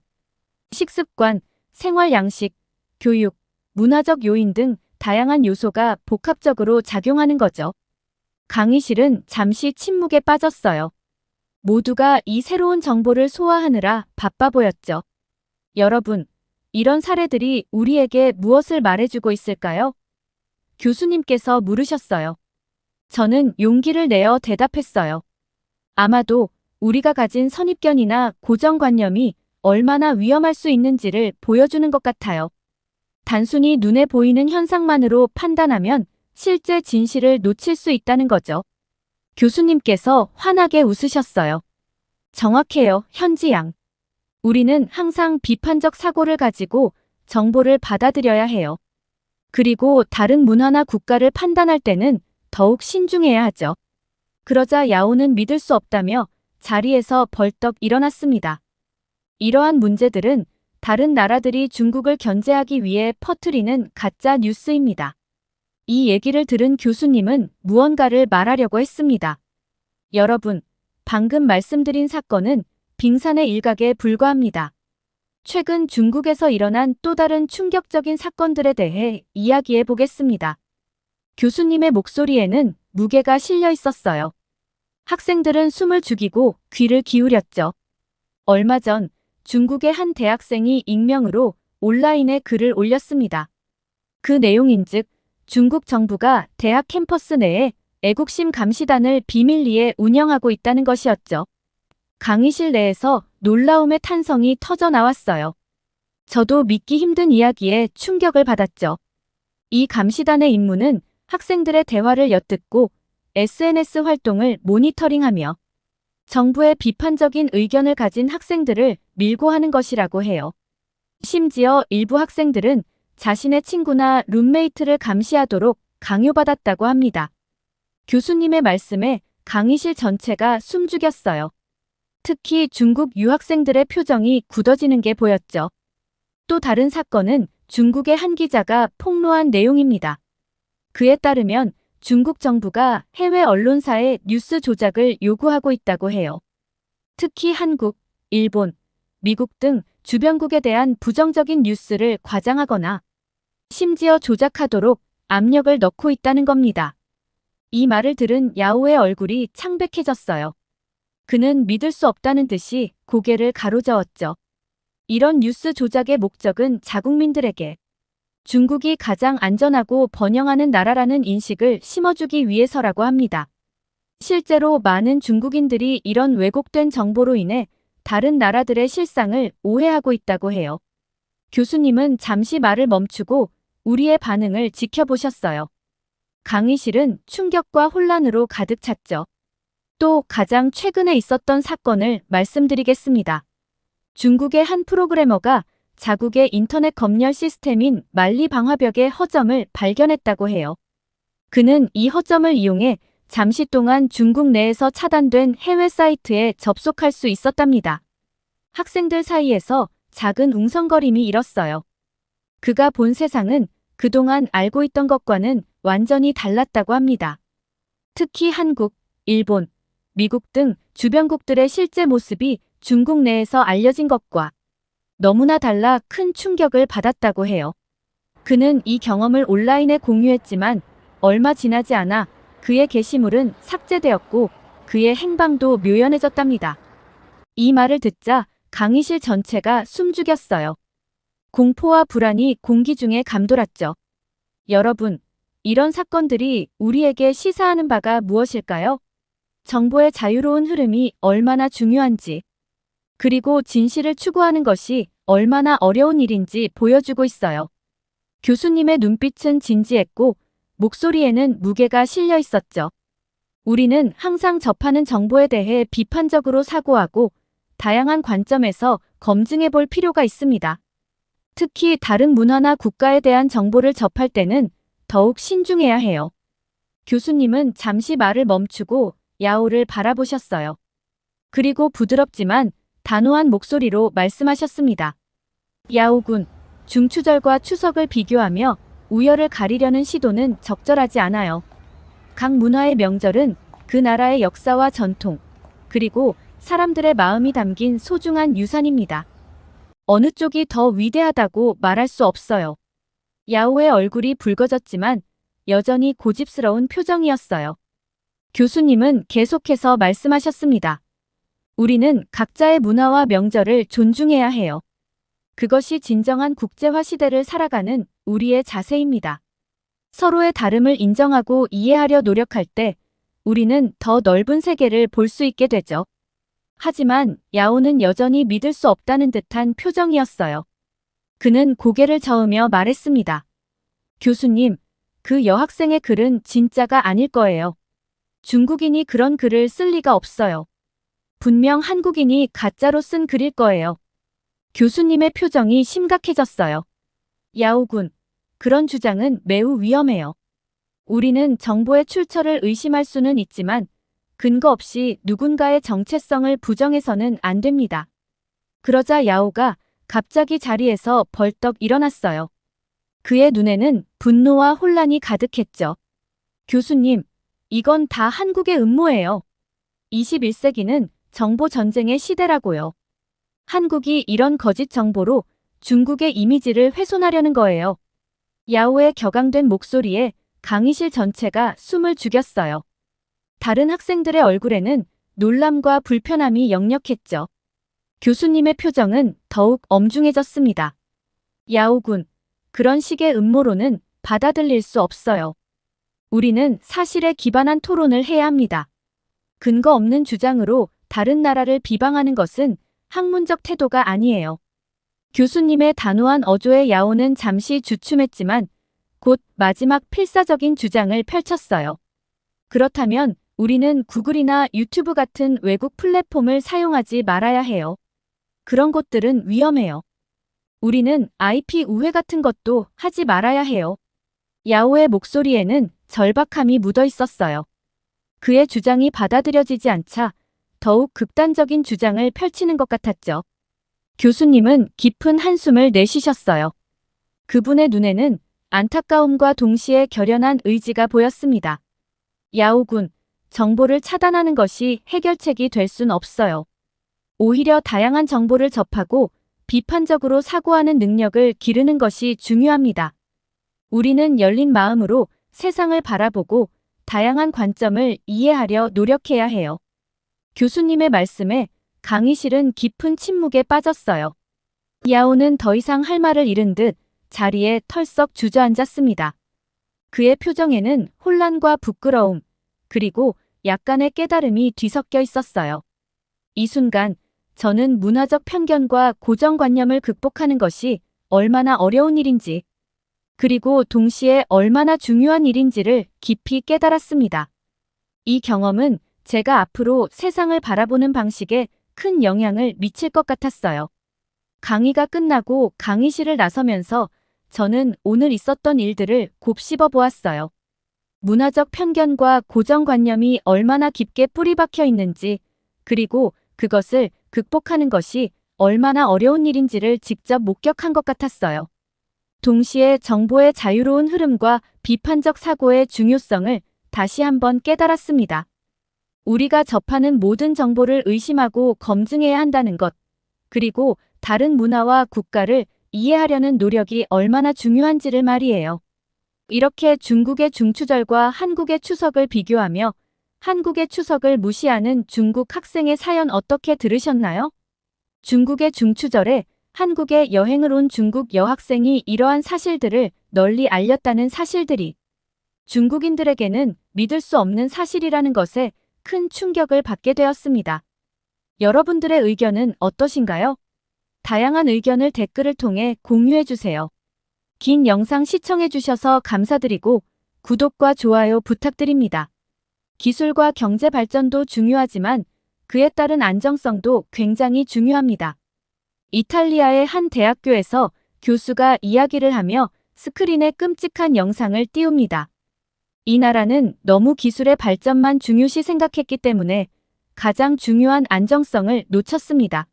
식습관, 생활 양식, 교육, 문화적 요인 등 다양한 요소가 복합적으로 작용하는 거죠. 강의실은 잠시 침묵에 빠졌어요. 모두가 이 새로운 정보를 소화하느라 바빠 보였죠. 여러분, 이런 사례들이 우리에게 무엇을 말해주고 있을까요? 교수님께서 물으셨어요. 저는 용기를 내어 대답했어요. 아마도 우리가 가진 선입견이나 고정관념이 얼마나 위험할 수 있는지를 보여주는 것 같아요. 단순히 눈에 보이는 현상만으로 판단하면 실제 진실을 놓칠 수 있다는 거죠. 교수님께서 환하게 웃으셨어요. 정확해요, 현지양. 우리는 항상 비판적 사고를 가지고 정보를 받아들여야 해요. 그리고 다른 문화나 국가를 판단할 때는 더욱 신중해야 하죠. 그러자 야오는 믿을 수 없다며 자리에서 벌떡 일어났습니다. 이러한 문제들은 다른 나라들이 중국을 견제하기 위해 퍼뜨리는 가짜 뉴스입니다. 이 얘기를 들은 교수님은 무언가를 말하려고 했습니다. 여러분, 방금 말씀드린 사건은 빙산의 일각에 불과합니다. 최근 중국에서 일어난 또 다른 충격적인 사건들에 대해 이야기해 보겠습니다. 교수님의 목소리에는 무게가 실려 있었어요. 학생들은 숨을 죽이고 귀를 기울였죠. 얼마 전 중국의 한 대학생이 익명으로 온라인에 글을 올렸습니다. 그 내용인즉 중국 정부가 대학 캠퍼스 내에 애국심 감시단을 비밀리에 운영하고 있다는 것이었죠. 강의실 내에서 놀라움의 탄성이 터져 나왔어요. 저도 믿기 힘든 이야기에 충격을 받았죠. 이 감시단의 임무는 학생들의 대화를 엿듣고 SNS 활동을 모니터링하며 정부의 비판적인 의견을 가진 학생들을 밀고 하는 것이라고 해요. 심지어 일부 학생들은 자신의 친구나 룸메이트를 감시하도록 강요받았다고 합니다. 교수님의 말씀에 강의실 전체가 숨죽였어요. 특히 중국 유학생들의 표정이 굳어지는 게 보였죠. 또 다른 사건은 중국의 한 기자가 폭로한 내용입니다. 그에 따르면 중국 정부가 해외 언론사에 뉴스 조작을 요구하고 있다고 해요. 특히 한국, 일본, 미국 등 주변국에 대한 부정적인 뉴스를 과장하거나 심지어 조작하도록 압력을 넣고 있다는 겁니다. 이 말을 들은 야오의 얼굴이 창백해졌어요. 그는 믿을 수 없다는 듯이 고개를 가로저었죠. 이런 뉴스 조작의 목적은 자국민들에게 중국이 가장 안전하고 번영하는 나라라는 인식을 심어주기 위해서라고 합니다. 실제로 많은 중국인들이 이런 왜곡된 정보로 인해 다른 나라들의 실상을 오해하고 있다고 해요. 교수님은 잠시 말을 멈추고 우리의 반응을 지켜보셨어요. 강의실은 충격과 혼란으로 가득 찼죠. 또 가장 최근에 있었던 사건을 말씀드리겠습니다. 중국의 한 프로그래머가 자국의 인터넷 검열 시스템인 만리 방화벽의 허점을 발견했다고 해요. 그는 이 허점을 이용해 잠시 동안 중국 내에서 차단된 해외 사이트에 접속할 수 있었답니다. 학생들 사이에서 작은 웅성거림이 일었어요. 그가 본 세상은 그동안 알고 있던 것과는 완전히 달랐다고 합니다. 특히 한국, 일본, 미국 등 주변국들의 실제 모습이 중국 내에서 알려진 것과 너무나 달라 큰 충격을 받았다고 해요. 그는 이 경험을 온라인에 공유했지만 얼마 지나지 않아 그의 게시물은 삭제되었고 그의 행방도 묘연해졌답니다. 이 말을 듣자 강의실 전체가 숨죽였어요. 공포와 불안이 공기 중에 감돌았죠. 여러분, 이런 사건들이 우리에게 시사하는 바가 무엇일까요? 정보의 자유로운 흐름이 얼마나 중요한지, 그리고 진실을 추구하는 것이 얼마나 어려운 일인지 보여주고 있어요. 교수님의 눈빛은 진지했고 목소리에는 무게가 실려 있었죠. 우리는 항상 접하는 정보에 대해 비판적으로 사고하고 다양한 관점에서 검증해 볼 필요가 있습니다. 특히 다른 문화나 국가에 대한 정보를 접할 때는 더욱 신중해야 해요. 교수님은 잠시 말을 멈추고 야오를 바라보셨어요. 그리고 부드럽지만 단호한 목소리로 말씀하셨습니다. 야오군, 중추절과 추석을 비교하며 우열을 가리려는 시도는 적절하지 않아요. 각 문화의 명절은 그 나라의 역사와 전통, 그리고 사람들의 마음이 담긴 소중한 유산입니다. 어느 쪽이 더 위대하다고 말할 수 없어요. 야오의 얼굴이 붉어졌지만 여전히 고집스러운 표정이었어요. 교수님은 계속해서 말씀하셨습니다. 우리는 각자의 문화와 명절을 존중해야 해요. 그것이 진정한 국제화 시대를 살아가는 우리의 자세입니다. 서로의 다름을 인정하고 이해하려 노력할 때 우리는 더 넓은 세계를 볼 수 있게 되죠. 하지만 야오는 여전히 믿을 수 없다는 듯한 표정이었어요. 그는 고개를 저으며 말했습니다. 교수님, 그 여학생의 글은 진짜가 아닐 거예요. 중국인이 그런 글을 쓸 리가 없어요. 분명 한국인이 가짜로 쓴 글일 거예요. 교수님의 표정이 심각해졌어요. 야오군, 그런 주장은 매우 위험해요. 우리는 정보의 출처를 의심할 수는 있지만 근거 없이 누군가의 정체성을 부정해서는 안 됩니다. 그러자 야오가 갑자기 자리에서 벌떡 일어났어요. 그의 눈에는 분노와 혼란이 가득했죠. 교수님, 이건 다 한국의 음모예요. 21세기는 정보 전쟁의 시대라고요. 한국이 이런 거짓 정보로 중국의 이미지를 훼손하려는 거예요. 야오의 격앙된 목소리에 강의실 전체가 숨을 죽였어요. 다른 학생들의 얼굴에는 놀람과 불편함이 역력했죠. 교수님의 표정은 더욱 엄중해졌습니다. 야오군, 그런 식의 음모론은 받아들일 수 없어요. 우리는 사실에 기반한 토론을 해야 합니다. 근거 없는 주장으로 다른 나라를 비방하는 것은 학문적 태도가 아니에요. 교수님의 단호한 어조에 야오는 잠시 주춤했지만 곧 마지막 필사적인 주장을 펼쳤어요. 그렇다면 우리는 구글이나 유튜브 같은 외국 플랫폼을 사용하지 말아야 해요. 그런 곳들은 위험해요. 우리는 IP 우회 같은 것도 하지 말아야 해요. 야오의 목소리에는 절박함이 묻어 있었어요. 그의 주장이 받아들여지지 않자 더욱 극단적인 주장을 펼치는 것 같았죠. 교수님은 깊은 한숨을 내쉬셨어요. 그분의 눈에는 안타까움과 동시에 결연한 의지가 보였습니다. 야오군, 정보를 차단하는 것이 해결책이 될 순 없어요. 오히려 다양한 정보를 접하고 비판적으로 사고하는 능력을 기르는 것이 중요합니다. 우리는 열린 마음으로 세상을 바라보고 다양한 관점을 이해하려 노력해야 해요. 교수님의 말씀에 강의실은 깊은 침묵에 빠졌어요. 야오는 더 이상 할 말을 잃은 듯 자리에 털썩 주저앉았습니다. 그의 표정에는 혼란과 부끄러움, 그리고 약간의 깨달음이 뒤섞여 있었어요. 이 순간 저는 문화적 편견과 고정관념을 극복하는 것이 얼마나 어려운 일인지, 그리고 동시에 얼마나 중요한 일인지를 깊이 깨달았습니다. 이 경험은 제가 앞으로 세상을 바라보는 방식에 큰 영향을 미칠 것 같았어요. 강의가 끝나고 강의실을 나서면서 저는 오늘 있었던 일들을 곱씹어 보았어요. 문화적 편견과 고정관념이 얼마나 깊게 뿌리박혀 있는지, 그리고 그것을 극복하는 것이 얼마나 어려운 일인지를 직접 목격한 것 같았어요. 동시에 정보의 자유로운 흐름과 비판적 사고의 중요성을 다시 한번 깨달았습니다. 우리가 접하는 모든 정보를 의심하고 검증해야 한다는 것, 그리고 다른 문화와 국가를 이해하려는 노력이 얼마나 중요한지를 말이에요. 이렇게 중국의 중추절과 한국의 추석을 비교하며 한국의 추석을 무시하는 중국 학생의 사연 어떻게 들으셨나요? 중국의 중추절에 한국에 여행을 온 중국 여학생이 이러한 사실들을 널리 알렸다는 사실들이 중국인들에게는 믿을 수 없는 사실이라는 것에 큰 충격을 받게 되었습니다. 여러분들의 의견은 어떠신가요? 다양한 의견을 댓글을 통해 공유해주세요. 긴 영상 시청해주셔서 감사드리고 구독과 좋아요 부탁드립니다. 기술과 경제 발전도 중요하지만 그에 따른 안정성도 굉장히 중요합니다. 이탈리아의 한 대학교에서 교수가 이야기를 하며 스크린에 끔찍한 영상을 띄웁니다. 이 나라는 너무 기술의 발전만 중요시 생각했기 때문에 가장 중요한 안정성을 놓쳤습니다.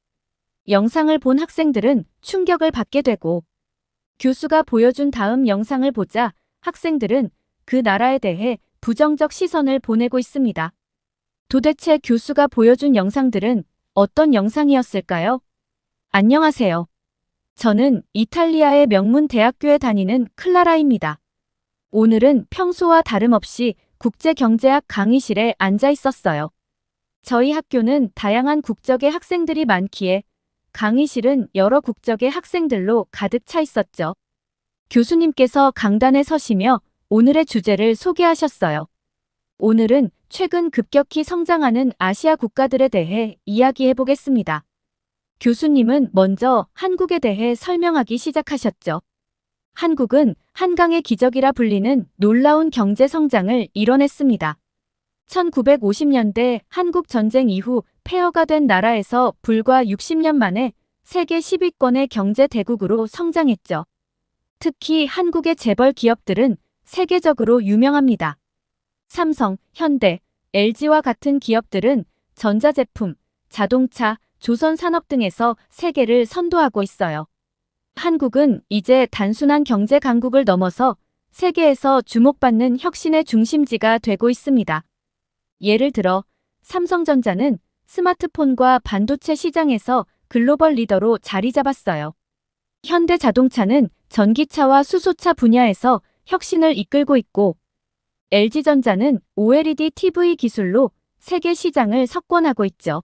영상을 본 학생들은 충격을 받게 되고 교수가 보여준 다음 영상을 보자 학생들은 그 나라에 대해 부정적 시선을 보내고 있습니다. 도대체 교수가 보여준 영상들은 어떤 영상이었을까요? 안녕하세요. 저는 이탈리아의 명문 대학교에 다니는 클라라입니다. 오늘은 평소와 다름없이 국제경제학 강의실에 앉아 있었어요. 저희 학교는 다양한 국적의 학생들이 많기에 강의실은 여러 국적의 학생들로 가득 차 있었죠. 교수님께서 강단에 서시며 오늘의 주제를 소개하셨어요. 오늘은 최근 급격히 성장하는 아시아 국가들에 대해 이야기해 보겠습니다. 교수님은 먼저 한국에 대해 설명하기 시작하셨죠. 한국은 한강의 기적이라 불리는 놀라운 경제 성장을 이뤄냈습니다. 1950년대 한국 전쟁 이후 폐허가 된 나라에서 불과 60년 만에 세계 10위권의 경제 대국으로 성장했죠. 특히 한국의 재벌 기업들은 세계적으로 유명합니다. 삼성, 현대, LG와 같은 기업들은 전자제품, 자동차, 조선산업 등에서 세계를 선도하고 있어요. 한국은 이제 단순한 경제 강국을 넘어서 세계에서 주목받는 혁신의 중심지가 되고 있습니다. 예를 들어 삼성전자는 스마트폰과 반도체 시장에서 글로벌 리더로 자리 잡았어요. 현대자동차는 전기차와 수소차 분야에서 혁신을 이끌고 있고 LG전자는 OLED TV 기술로 세계 시장을 석권하고 있죠.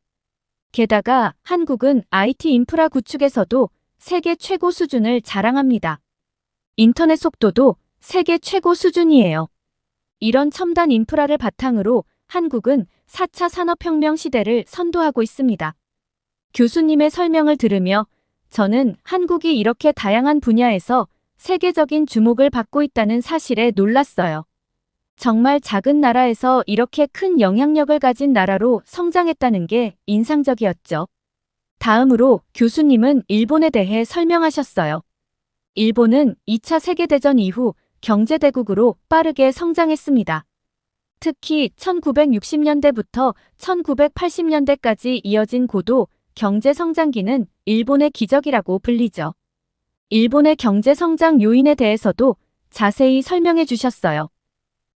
게다가 한국은 IT 인프라 구축에서도 세계 최고 수준을 자랑합니다. 인터넷 속도도 세계 최고 수준이에요. 이런 첨단 인프라를 바탕으로 한국은 4차 산업혁명 시대를 선도하고 있습니다. 교수님의 설명을 들으며 저는 한국이 이렇게 다양한 분야에서 세계적인 주목을 받고 있다는 사실에 놀랐어요. 정말 작은 나라에서 이렇게 큰 영향력을 가진 나라로 성장했다는 게 인상적이었죠. 다음으로 교수님은 일본에 대해 설명하셨어요. 일본은 2차 세계대전 이후 경제대국으로 빠르게 성장했습니다. 특히 1960년대부터 1980년대까지 이어진 고도 경제 성장기는 일본의 기적이라고 불리죠. 일본의 경제 성장 요인에 대해서도 자세히 설명해 주셨어요.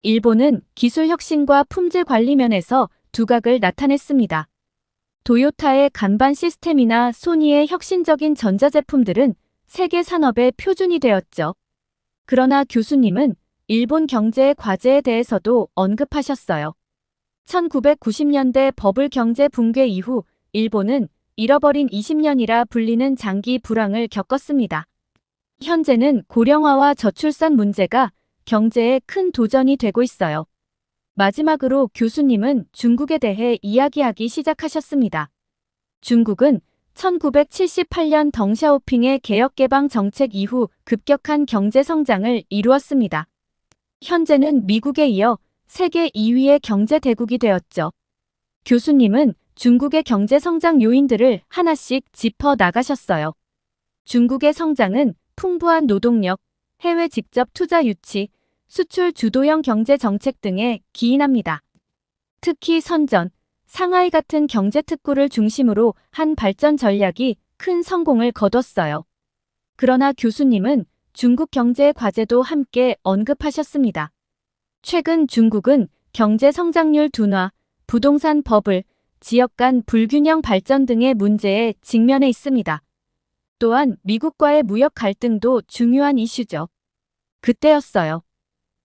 일본은 기술 혁신과 품질 관리 면에서 두각을 나타냈습니다. 도요타의 간반 시스템이나 소니의 혁신적인 전자제품들은 세계 산업의 표준이 되었죠. 그러나 교수님은 일본 경제의 과제에 대해서도 언급하셨어요. 1990년대 버블 경제 붕괴 이후 일본은 잃어버린 20년이라 불리는 장기 불황을 겪었습니다. 현재는 고령화와 저출산 문제가 경제에 큰 도전이 되고 있어요. 마지막으로 교수님은 중국에 대해 이야기하기 시작하셨습니다. 중국은 1978년 덩샤오핑의 개혁개방 정책 이후 급격한 경제 성장을 이루었습니다. 현재는 미국에 이어 세계 2위의 경제 대국이 되었죠. 교수님은 중국의 경제 성장 요인들을 하나씩 짚어 나가셨어요. 중국의 성장은 풍부한 노동력, 해외 직접 투자 유치, 수출 주도형 경제 정책 등에 기인합니다. 특히 선전, 상하이 같은 경제 특구를 중심으로 한 발전 전략이 큰 성공을 거뒀어요. 그러나 교수님은 중국 경제의 과제도 함께 언급하셨습니다. 최근 중국은 경제 성장률 둔화, 부동산 버블, 지역 간 불균형 발전 등의 문제에 직면해 있습니다. 또한 미국과의 무역 갈등도 중요한 이슈죠. 그때였어요.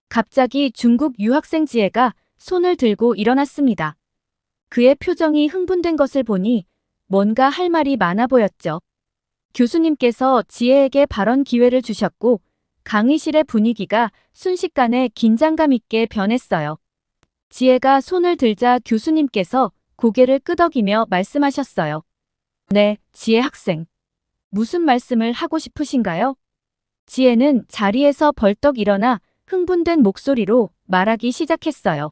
갑자기 중국 유학생 지혜가 손을 들고 일어났습니다. 그의 표정이 흥분된 것을 보니 뭔가 할 말이 많아 보였죠. 교수님께서 지혜에게 발언 기회를 주셨고 강의실의 분위기가 순식간에 긴장감 있게 변했어요. 지혜가 손을 들자 교수님께서 고개를 끄덕이며 말씀하셨어요. 네, 지혜 학생. 무슨 말씀을 하고 싶으신가요? 지혜는 자리에서 벌떡 일어나 흥분된 목소리로 말하기 시작했어요.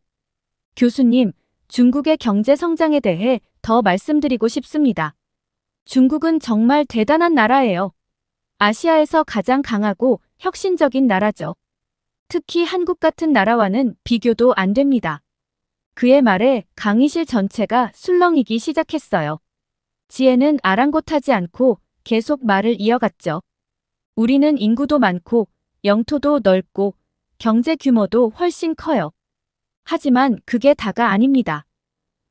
교수님, 중국의 경제 성장에 대해 더 말씀드리고 싶습니다. 중국은 정말 대단한 나라예요. 아시아에서 가장 강하고 혁신적인 나라죠. 특히 한국 같은 나라와는 비교도 안 됩니다. 그의 말에 강의실 전체가 술렁이기 시작했어요. 지혜는 아랑곳하지 않고 계속 말을 이어갔죠. 우리는 인구도 많고 영토도 넓고 경제 규모도 훨씬 커요. 하지만 그게 다가 아닙니다.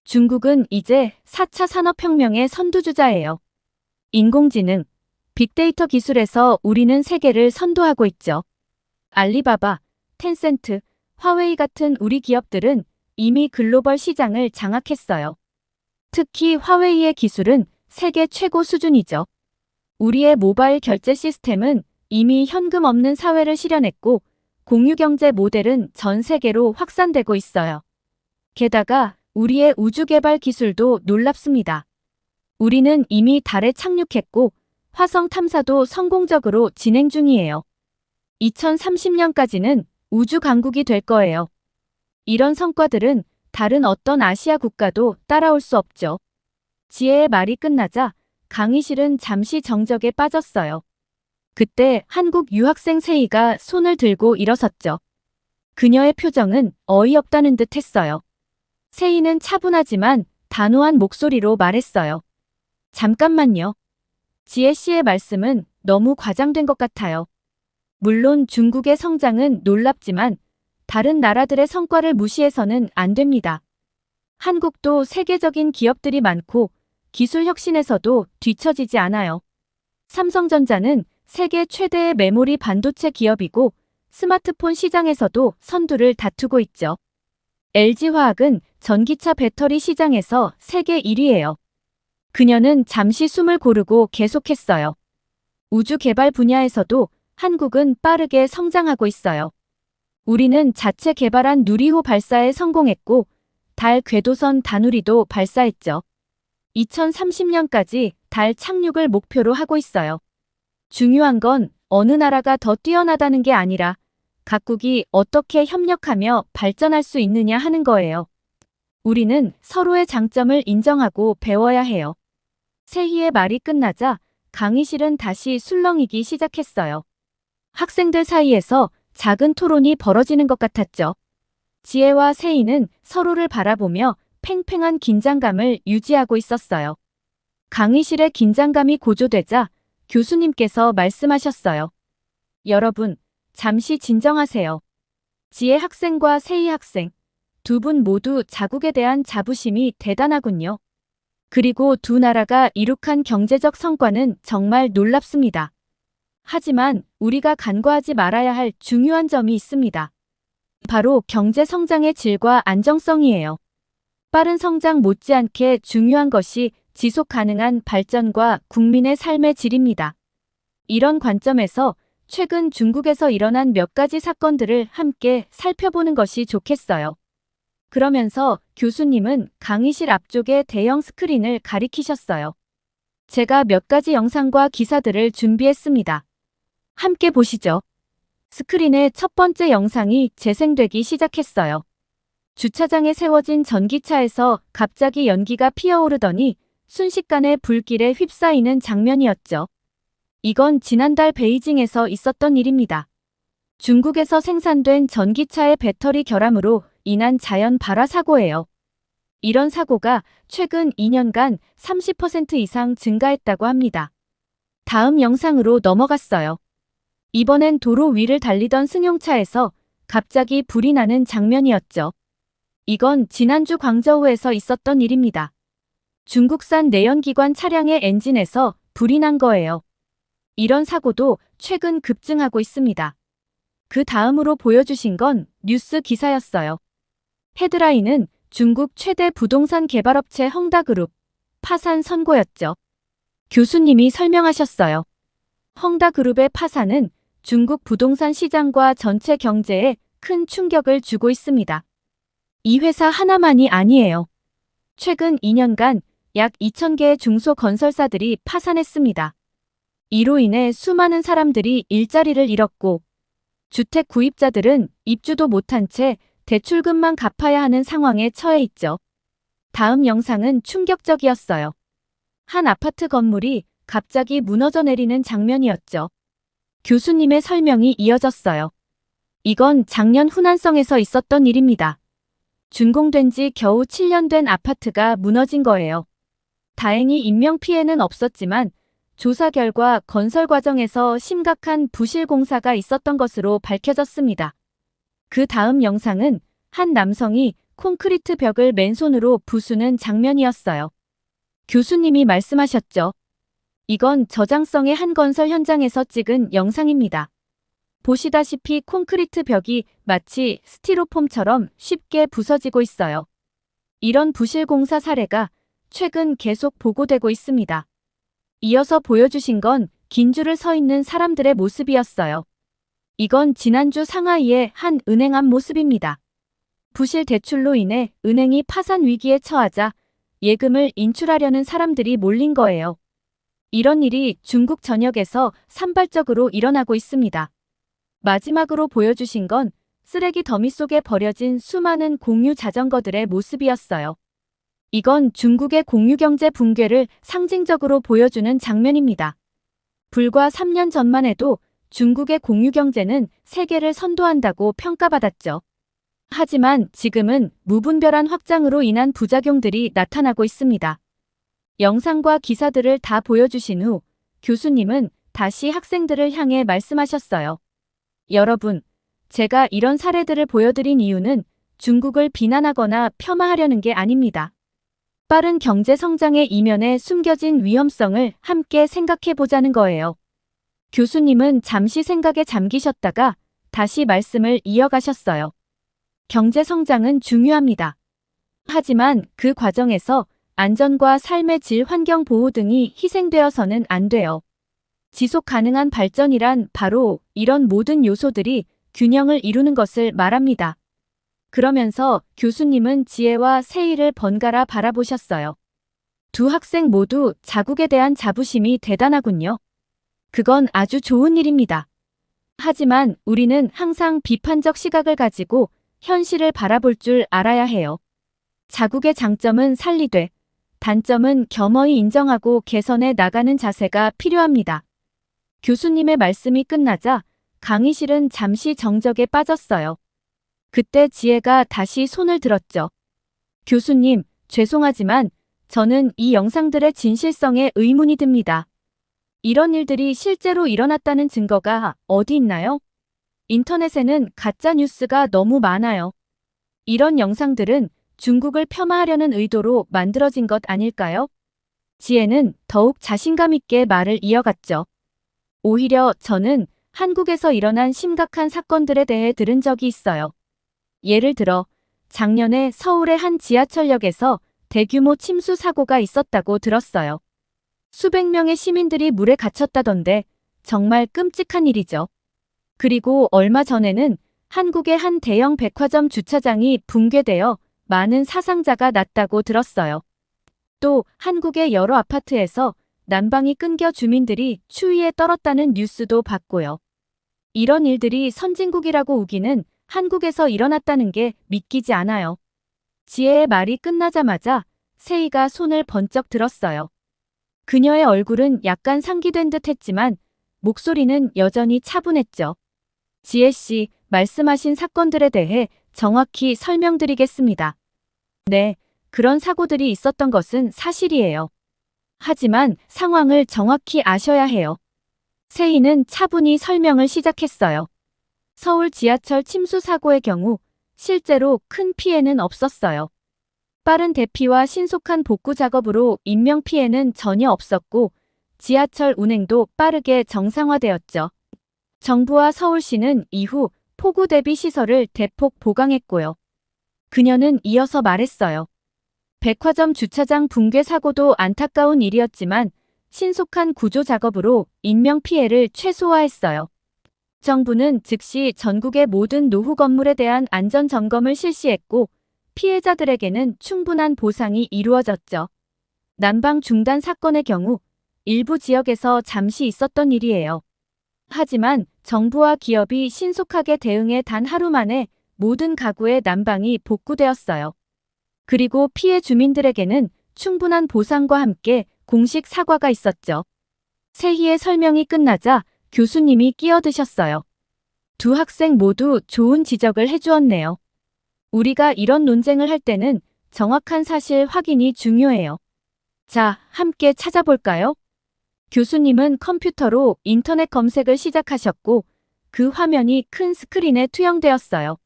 중국은 이제 4차 산업혁명의 선두주자예요. 인공지능, 빅데이터 기술에서 우리는 세계를 선도하고 있죠. 알리바바, 텐센트, 화웨이 같은 우리 기업들은 이미 글로벌 시장을 장악했어요. 특히 화웨이의 기술은 세계 최고 수준이죠. 우리의 모바일 결제 시스템은 이미 현금 없는 사회를 실현했고 공유경제 모델은 전 세계로 확산되고 있어요. 게다가 우리의 우주개발 기술도 놀랍습니다. 우리는 이미 달에 착륙했고 화성 탐사도 성공적으로 진행 중이에요. 2030년까지는 우주 강국이 될 거예요. 이런 성과들은 다른 어떤 아시아 국가도 따라올 수 없죠. 지혜의 말이 끝나자 강의실은 잠시 정적에 빠졌어요. 그때 한국 유학생 세희가 손을 들고 일어섰죠. 그녀의 표정은 어이없다는 듯 했어요. 세희는 차분하지만 단호한 목소리로 말했어요. 잠깐만요. 지혜 씨의 말씀은 너무 과장된 것 같아요. 물론 중국의 성장은 놀랍지만 다른 나라들의 성과를 무시해서는 안 됩니다. 한국도 세계적인 기업들이 많고 기술 혁신에서도 뒤처지지 않아요. 삼성전자는 세계 최대의 메모리 반도체 기업이고 스마트폰 시장에서도 선두를 다투고 있죠. LG화학은 전기차 배터리 시장에서 세계 1위예요. 그녀는 잠시 숨을 고르고 계속했어요. 우주 개발 분야에서도 한국은 빠르게 성장하고 있어요. 우리는 자체 개발한 누리호 발사에 성공했고 달 궤도선 다누리도 발사했죠. 2030년까지 달 착륙을 목표로 하고 있어요. 중요한 건 어느 나라가 더 뛰어나다는 게 아니라 각국이 어떻게 협력하며 발전할 수 있느냐 하는 거예요. 우리는 서로의 장점을 인정하고 배워야 해요. 세희의 말이 끝나자 강의실은 다시 술렁이기 시작했어요. 학생들 사이에서 작은 토론이 벌어지는 것 같았죠. 지혜와 세희는 서로를 바라보며 팽팽한 긴장감을 유지하고 있었어요. 강의실의 긴장감이 고조되자 교수님께서 말씀하셨어요. 여러분, 잠시 진정하세요. 지혜 학생과 세희 학생, 두 분 모두 자국에 대한 자부심이 대단하군요. 그리고 두 나라가 이룩한 경제적 성과는 정말 놀랍습니다. 하지만 우리가 간과하지 말아야 할 중요한 점이 있습니다. 바로 경제 성장의 질과 안정성이에요. 빠른 성장 못지않게 중요한 것이 지속 가능한 발전과 국민의 삶의 질입니다. 이런 관점에서 최근 중국에서 일어난 몇 가지 사건들을 함께 살펴보는 것이 좋겠어요. 그러면서 교수님은 강의실 앞쪽에 대형 스크린을 가리키셨어요. 제가 몇 가지 영상과 기사들을 준비했습니다. 함께 보시죠. 스크린의 첫 번째 영상이 재생되기 시작했어요. 주차장에 세워진 전기차에서 갑자기 연기가 피어오르더니 순식간에 불길에 휩싸이는 장면이었죠. 이건 지난달 베이징에서 있었던 일입니다. 중국에서 생산된 전기차의 배터리 결함으로 인한 자연 발화 사고예요. 이런 사고가 최근 2년간 30% 이상 증가했다고 합니다. 다음 영상으로 넘어갔어요. 이번엔 도로 위를 달리던 승용차에서 갑자기 불이 나는 장면이었죠. 이건 지난주 광저우에서 있었던 일입니다. 중국산 내연기관 차량의 엔진에서 불이 난 거예요. 이런 사고도 최근 급증하고 있습니다. 그 다음으로 보여주신 건 뉴스 기사였어요. 헤드라인은 중국 최대 부동산 개발업체 헝다그룹 파산 선고였죠. 교수님이 설명하셨어요. 헝다그룹의 파산은 중국 부동산 시장과 전체 경제에 큰 충격을 주고 있습니다. 이 회사 하나만이 아니에요. 최근 2년간 약 2,000개의 중소건설사들이 파산했습니다. 이로 인해 수많은 사람들이 일자리를 잃었고 주택 구입자들은 입주도 못한 채 대출금만 갚아야 하는 상황에 처해 있죠. 다음 영상은 충격적이었어요. 한 아파트 건물이 갑자기 무너져 내리는 장면이었죠. 교수님의 설명이 이어졌어요. 이건 작년 후난성에서 있었던 일입니다. 준공된 지 겨우 7년 된 아파트가 무너진 거예요. 다행히 인명피해는 없었지만 조사 결과 건설 과정에서 심각한 부실 공사가 있었던 것으로 밝혀졌습니다. 그 다음 영상은 한 남성이 콘크리트 벽을 맨손으로 부수는 장면이었어요. 교수님이 말씀하셨죠. 이건 저장성의 한 건설 현장에서 찍은 영상입니다. 보시다시피 콘크리트 벽이 마치 스티로폼처럼 쉽게 부서지고 있어요. 이런 부실 공사 사례가 최근 계속 보고되고 있습니다. 이어서 보여주신 건 긴 줄을 서 있는 사람들의 모습이었어요. 이건 지난주 상하이의 한 은행 앞 모습입니다. 부실 대출로 인해 은행이 파산 위기에 처하자 예금을 인출하려는 사람들이 몰린 거예요. 이런 일이 중국 전역에서 산발적으로 일어나고 있습니다. 마지막으로 보여주신 건 쓰레기 더미 속에 버려진 수많은 공유 자전거들의 모습이었어요. 이건 중국의 공유경제 붕괴를 상징적으로 보여주는 장면입니다. 불과 3년 전만 해도 중국의 공유경제는 세계를 선도한다고 평가받았죠. 하지만 지금은 무분별한 확장으로 인한 부작용들이 나타나고 있습니다. 영상과 기사들을 다 보여주신 후 교수님은 다시 학생들을 향해 말씀하셨어요. 여러분, 제가 이런 사례들을 보여드린 이유는 중국을 비난하거나 폄하하려는 게 아닙니다. 빠른 경제 성장의 이면에 숨겨진 위험성을 함께 생각해 보자는 거예요. 교수님은 잠시 생각에 잠기셨다가 다시 말씀을 이어가셨어요. 경제 성장은 중요합니다. 하지만 그 과정에서 안전과 삶의 질, 환경 보호 등이 희생되어서는 안 돼요. 지속 가능한 발전이란 바로 이런 모든 요소들이 균형을 이루는 것을 말합니다. 그러면서 교수님은 지혜와 세희를 번갈아 바라보셨어요. 두 학생 모두 자국에 대한 자부심이 대단하군요. 그건 아주 좋은 일입니다. 하지만 우리는 항상 비판적 시각을 가지고 현실을 바라볼 줄 알아야 해요. 자국의 장점은 살리되 단점은 겸허히 인정하고 개선해 나가는 자세가 필요합니다. 교수님의 말씀이 끝나자 강의실은 잠시 정적에 빠졌어요. 그때 지혜가 다시 손을 들었죠. 교수님, 죄송하지만 저는 이 영상들의 진실성에 의문이 듭니다. 이런 일들이 실제로 일어났다는 증거가 어디 있나요? 인터넷에는 가짜 뉴스가 너무 많아요. 이런 영상들은 중국을 폄하하려는 의도로 만들어진 것 아닐까요? 지혜는 더욱 자신감 있게 말을 이어갔죠. 오히려 저는 한국에서 일어난 심각한 사건들에 대해 들은 적이 있어요. 예를 들어 작년에 서울의 한 지하철역에서 대규모 침수 사고가 있었다고 들었어요. 수백 명의 시민들이 물에 갇혔다던데 정말 끔찍한 일이죠. 그리고 얼마 전에는 한국의 한 대형 백화점 주차장이 붕괴되어 많은 사상자가 났다고 들었어요. 또 한국의 여러 아파트에서 난방이 끊겨 주민들이 추위에 떨었다는 뉴스도 봤고요. 이런 일들이 선진국이라고 우기는 한국에서 일어났다는 게 믿기지 않아요. 지혜의 말이 끝나자마자 세희가 손을 번쩍 들었어요. 그녀의 얼굴은 약간 상기된 듯 했지만 목소리는 여전히 차분했죠. 지혜 씨, 말씀하신 사건들에 대해 정확히 설명드리겠습니다. 네, 그런 사고들이 있었던 것은 사실이에요. 하지만 상황을 정확히 아셔야 해요. 세희는 차분히 설명을 시작했어요. 서울 지하철 침수 사고의 경우 실제로 큰 피해는 없었어요. 빠른 대피와 신속한 복구 작업으로 인명피해는 전혀 없었고 지하철 운행도 빠르게 정상화되었죠. 정부와 서울시는 이후 폭우 대비 시설을 대폭 보강했고요. 그녀는 이어서 말했어요. 백화점 주차장 붕괴 사고도 안타까운 일이었지만 신속한 구조 작업으로 인명피해를 최소화했어요. 정부는 즉시 전국의 모든 노후 건물에 대한 안전 점검을 실시했고 피해자들에게는 충분한 보상이 이루어졌죠. 난방 중단 사건의 경우 일부 지역에서 잠시 있었던 일이에요. 하지만 정부와 기업이 신속하게 대응해 단 하루 만에 모든 가구의 난방이 복구되었어요. 그리고 피해 주민들에게는 충분한 보상과 함께 공식 사과가 있었죠. 세희의 설명이 끝나자 교수님이 끼어드셨어요. 두 학생 모두 좋은 지적을 해주었네요. 우리가 이런 논쟁을 할 때는 정확한 사실 확인이 중요해요. 자, 함께 찾아볼까요? 교수님은 컴퓨터로 인터넷 검색을 시작하셨고 그 화면이 큰 스크린에 투영되었어요.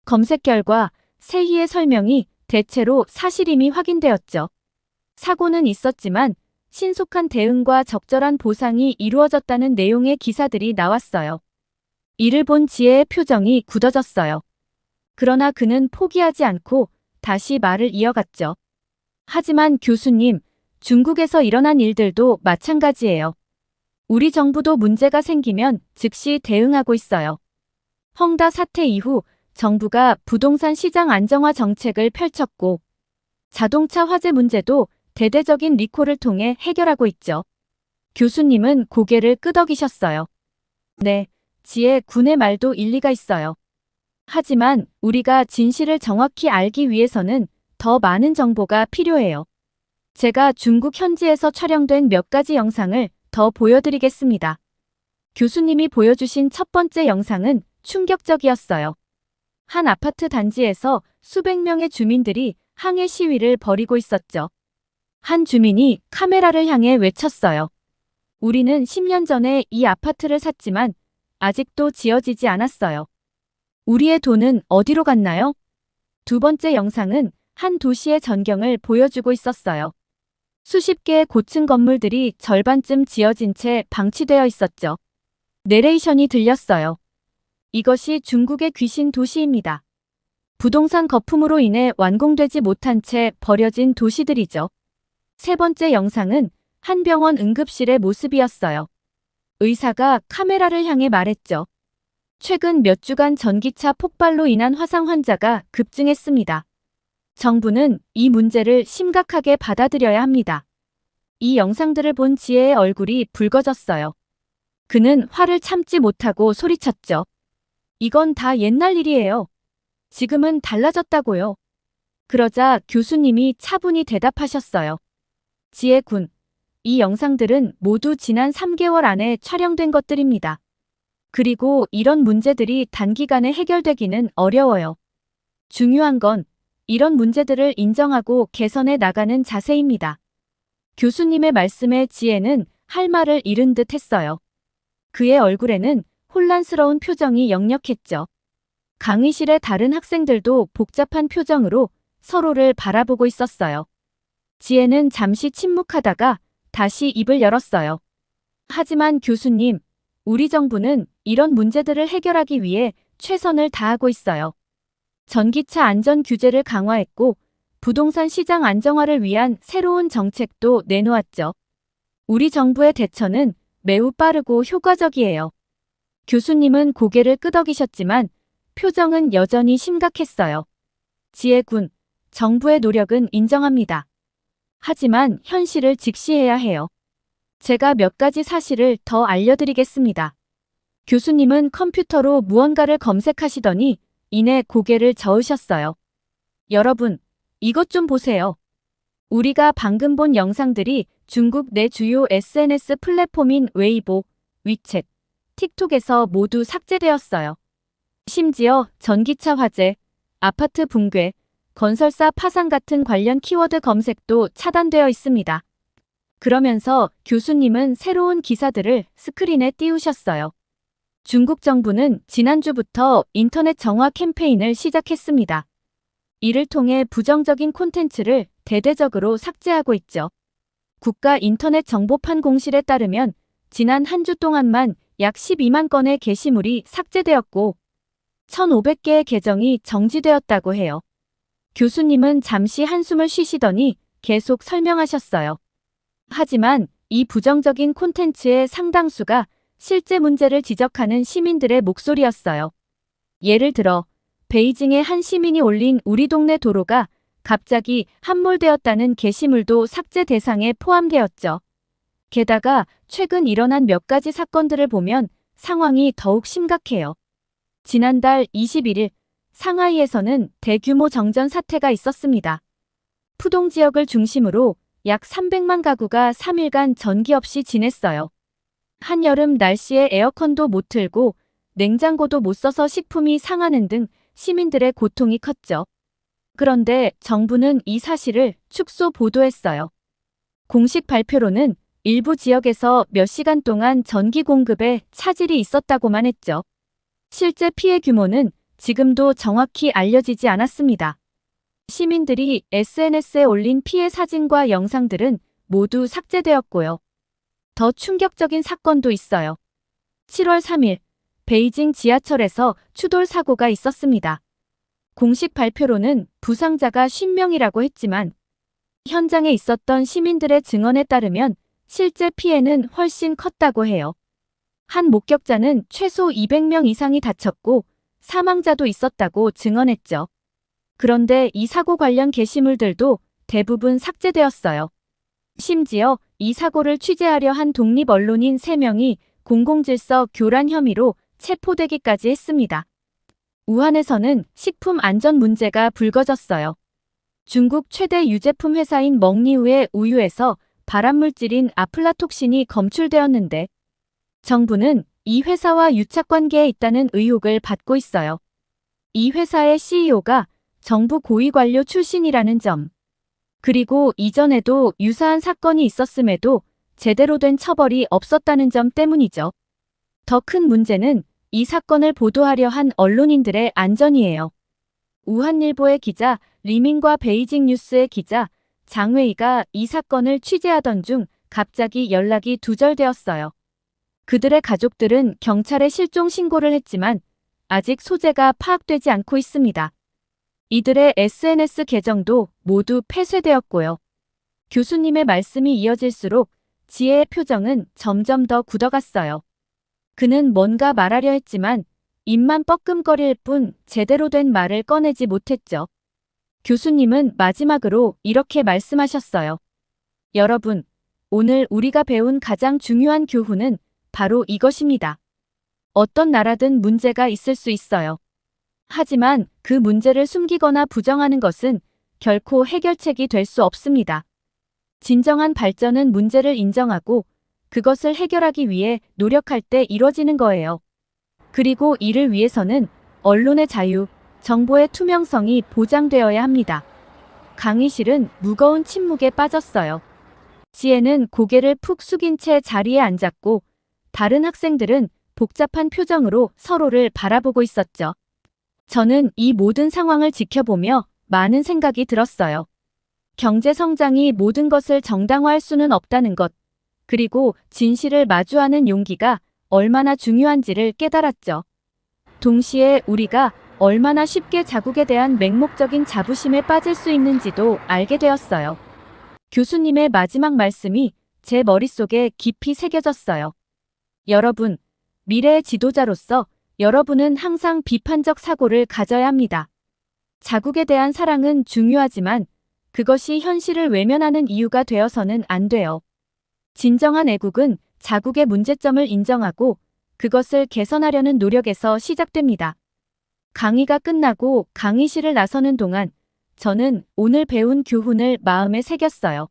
검색 결과 세희의 설명이 대체로 사실임이 확인되었죠. 사고는 있었지만 신속한 대응과 적절한 보상이 이루어졌다는 내용의 기사들이 나왔어요. 이를 본 지혜의 표정이 굳어졌어요. 그러나 그는 포기하지 않고 다시 말을 이어갔죠. 하지만 교수님, 중국에서 일어난 일들도 마찬가지예요. 우리 정부도 문제가 생기면 즉시 대응하고 있어요. 헝다 사태 이후 정부가 부동산 시장 안정화 정책을 펼쳤고 자동차 화재 문제도 대대적인 리콜을 통해 해결하고 있죠. 교수님은 고개를 끄덕이셨어요. 네, 지혜 군의 말도 일리가 있어요. 하지만 우리가 진실을 정확히 알기 위해서는 더 많은 정보가 필요해요. 제가 중국 현지에서 촬영된 몇 가지 영상을 더 보여드리겠습니다. 교수님이 보여주신 첫 번째 영상은 충격적이었어요. 한 아파트 단지에서 수백 명의 주민들이 항해 시위를 벌이고 있었죠. 한 주민이 카메라를 향해 외쳤어요. 우리는 10년 전에 이 아파트를 샀지만 아직도 지어지지 않았어요. 우리의 돈은 어디로 갔나요? 두 번째 영상은 한 도시의 전경을 보여주고 있었어요. 수십 개의 고층 건물들이 절반쯤 지어진 채 방치되어 있었죠. 내레이션이 들렸어요. 이것이 중국의 귀신 도시입니다. 부동산 거품으로 인해 완공되지 못한 채 버려진 도시들이죠. 세 번째 영상은 한 병원 응급실의 모습이었어요. 의사가 카메라를 향해 말했죠. 최근 몇 주간 전기차 폭발로 인한 화상 환자가 급증했습니다. 정부는 이 문제를 심각하게 받아들여야 합니다. 이 영상들을 본 지혜의 얼굴이 붉어졌어요. 그는 화를 참지 못하고 소리쳤죠. 이건 다 옛날 일이에요. 지금은 달라졌다고요. 그러자 교수님이 차분히 대답하셨어요. 지혜 군. 이 영상들은 모두 지난 3개월 안에 촬영된 것들입니다. 그리고 이런 문제들이 단기간에 해결되기는 어려워요. 중요한 건 이런 문제들을 인정하고 개선해 나가는 자세입니다. 교수님의 말씀에 지혜는 할 말을 잃은 듯 했어요. 그의 얼굴에는 혼란스러운 표정이 역력했죠. 강의실의 다른 학생들도 복잡한 표정으로 서로를 바라보고 있었어요. 지혜는 잠시 침묵하다가 다시 입을 열었어요. 하지만 교수님, 우리 정부는 이런 문제들을 해결하기 위해 최선을 다하고 있어요. 전기차 안전 규제를 강화했고 부동산 시장 안정화를 위한 새로운 정책도 내놓았죠. 우리 정부의 대처는 매우 빠르고 효과적이에요. 교수님은 고개를 끄덕이셨지만 표정은 여전히 심각했어요. 지혜 군, 정부의 노력은 인정합니다. 하지만 현실을 직시해야 해요. 제가 몇 가지 사실을 더 알려드리겠습니다. 교수님은 컴퓨터로 무언가를 검색하시더니 이내 고개를 저으셨어요. 여러분, 이것 좀 보세요. 우리가 방금 본 영상들이 중국 내 주요 SNS 플랫폼인 웨이보, 위챗, 틱톡에서 모두 삭제되었어요. 심지어 전기차 화재, 아파트 붕괴, 건설사 파산 같은 관련 키워드 검색도 차단되어 있습니다. 그러면서 교수님은 새로운 기사들을 스크린에 띄우셨어요. 중국 정부는 지난주부터 인터넷 정화 캠페인을 시작했습니다. 이를 통해 부정적인 콘텐츠를 대대적으로 삭제하고 있죠. 국가 인터넷 정보판 공실에 따르면 지난 한 주 동안만 약 12만 건의 게시물이 삭제되었고 1,500개의 계정이 정지되었다고 해요. 교수님은 잠시 한숨을 쉬시더니 계속 설명하셨어요. 하지만 이 부정적인 콘텐츠의 상당수가 실제 문제를 지적하는 시민들의 목소리였어요. 예를 들어 베이징의 한 시민이 올린 우리 동네 도로가 갑자기 함몰되었다는 게시물도 삭제 대상에 포함되었죠. 게다가 최근 일어난 몇 가지 사건들을 보면 상황이 더욱 심각해요. 지난달 21일 상하이에서는 대규모 정전 사태가 있었습니다. 푸동 지역을 중심으로 약 300만 가구가 3일간 전기 없이 지냈어요. 한여름 날씨에 에어컨도 못 틀고 냉장고도 못 써서 식품이 상하는 등 시민들의 고통이 컸죠. 그런데 정부는 이 사실을 축소 보도했어요. 공식 발표로는 일부 지역에서 몇 시간 동안 전기 공급에 차질이 있었다고만 했죠. 실제 피해 규모는 지금도 정확히 알려지지 않았습니다. 시민들이 SNS에 올린 피해 사진과 영상들은 모두 삭제되었고요. 더 충격적인 사건도 있어요. 7월 3일 베이징 지하철에서 추돌 사고가 있었습니다. 공식 발표로는 부상자가 50명이라고 했지만 현장에 있었던 시민들의 증언에 따르면 실제 피해는 훨씬 컸다고 해요. 한 목격자는 최소 200명 이상이 다쳤고 사망자도 있었다고 증언했죠. 그런데 이 사고 관련 게시물들도 대부분 삭제되었어요. 심지어 이 사고를 취재하려 한 독립 언론인 3명이 공공질서 교란 혐의로 체포되기까지 했습니다. 우한에서는 식품 안전 문제가 불거졌어요. 중국 최대 유제품 회사인 먹리우의 우유에서 발암물질인 아플라톡신이 검출되었는데 정부는 이 회사와 유착관계에 있다는 의혹을 받고 있어요. 이 회사의 CEO가 정부 고위 관료 출신이라는 점, 그리고 이전에도 유사한 사건이 있었음에도 제대로 된 처벌이 없었다는 점 때문이죠. 더 큰 문제는 이 사건을 보도하려 한 언론인들의 안전이에요. 우한일보의 기자 리민과 베이징 뉴스의 기자 장웨이가 이 사건을 취재하던 중 갑자기 연락이 두절되었어요. 그들의 가족들은 경찰에 실종 신고를 했지만 아직 소재가 파악되지 않고 있습니다. 이들의 SNS 계정도 모두 폐쇄되었고요. 교수님의 말씀이 이어질수록 지혜의 표정은 점점 더 굳어갔어요. 그는 뭔가 말하려 했지만 입만 뻐끔거릴 뿐 제대로 된 말을 꺼내지 못했죠. 교수님은 마지막으로 이렇게 말씀하셨어요. 여러분, 오늘 우리가 배운 가장 중요한 교훈은 바로 이것입니다. 어떤 나라든 문제가 있을 수 있어요. 하지만 그 문제를 숨기거나 부정하는 것은 결코 해결책이 될 수 없습니다. 진정한 발전은 문제를 인정하고 그것을 해결하기 위해 노력할 때 이뤄지는 거예요. 그리고 이를 위해서는 언론의 자유, 정보의 투명성이 보장되어야 합니다. 강의실은 무거운 침묵에 빠졌어요. 지혜는 고개를 푹 숙인 채 자리에 앉았고 다른 학생들은 복잡한 표정으로 서로를 바라보고 있었죠. 저는 이 모든 상황을 지켜보며 많은 생각이 들었어요. 경제 성장이 모든 것을 정당화할 수는 없다는 것, 그리고 진실을 마주하는 용기가 얼마나 중요한지를 깨달았죠. 동시에 우리가 얼마나 쉽게 자국에 대한 맹목적인 자부심에 빠질 수 있는지도 알게 되었어요. 교수님의 마지막 말씀이 제 머릿속에 깊이 새겨졌어요. 여러분, 미래의 지도자로서 여러분은 항상 비판적 사고를 가져야 합니다. 자국에 대한 사랑은 중요하지만 그것이 현실을 외면하는 이유가 되어서는 안 돼요. 진정한 애국은 자국의 문제점을 인정하고 그것을 개선하려는 노력에서 시작됩니다. 강의가 끝나고 강의실을 나서는 동안 저는 오늘 배운 교훈을 마음에 새겼어요.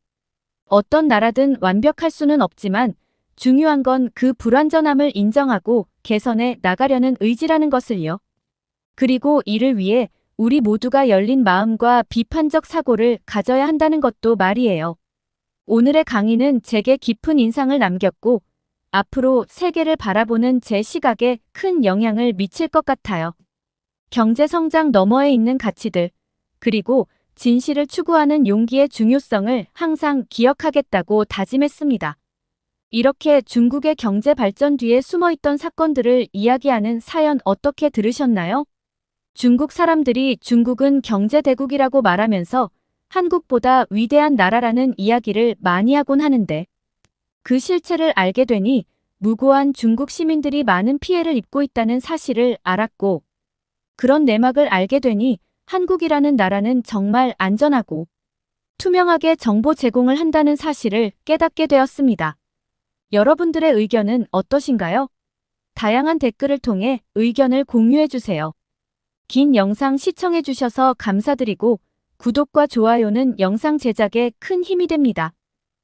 어떤 나라든 완벽할 수는 없지만 중요한 건 그 불완전함을 인정하고 개선해 나가려는 의지라는 것을요. 그리고 이를 위해 우리 모두가 열린 마음과 비판적 사고를 가져야 한다는 것도 말이에요. 오늘의 강의는 제게 깊은 인상을 남겼고 앞으로 세계를 바라보는 제 시각에 큰 영향을 미칠 것 같아요. 경제 성장 너머에 있는 가치들, 그리고 진실을 추구하는 용기의 중요성을 항상 기억하겠다고 다짐했습니다. 이렇게 중국의 경제 발전 뒤에 숨어있던 사건들을 이야기하는 사연 어떻게 들으셨나요? 중국 사람들이 중국은 경제대국이라고 말하면서 한국보다 위대한 나라라는 이야기를 많이 하곤 하는데 그 실체를 알게 되니 무고한 중국 시민들이 많은 피해를 입고 있다는 사실을 알았고 그런 내막을 알게 되니 한국이라는 나라는 정말 안전하고 투명하게 정보 제공을 한다는 사실을 깨닫게 되었습니다. 여러분들의 의견은 어떠신가요? 다양한 댓글을 통해 의견을 공유해주세요. 긴 영상 시청해주셔서 감사드리고 구독과 좋아요는 영상 제작에 큰 힘이 됩니다.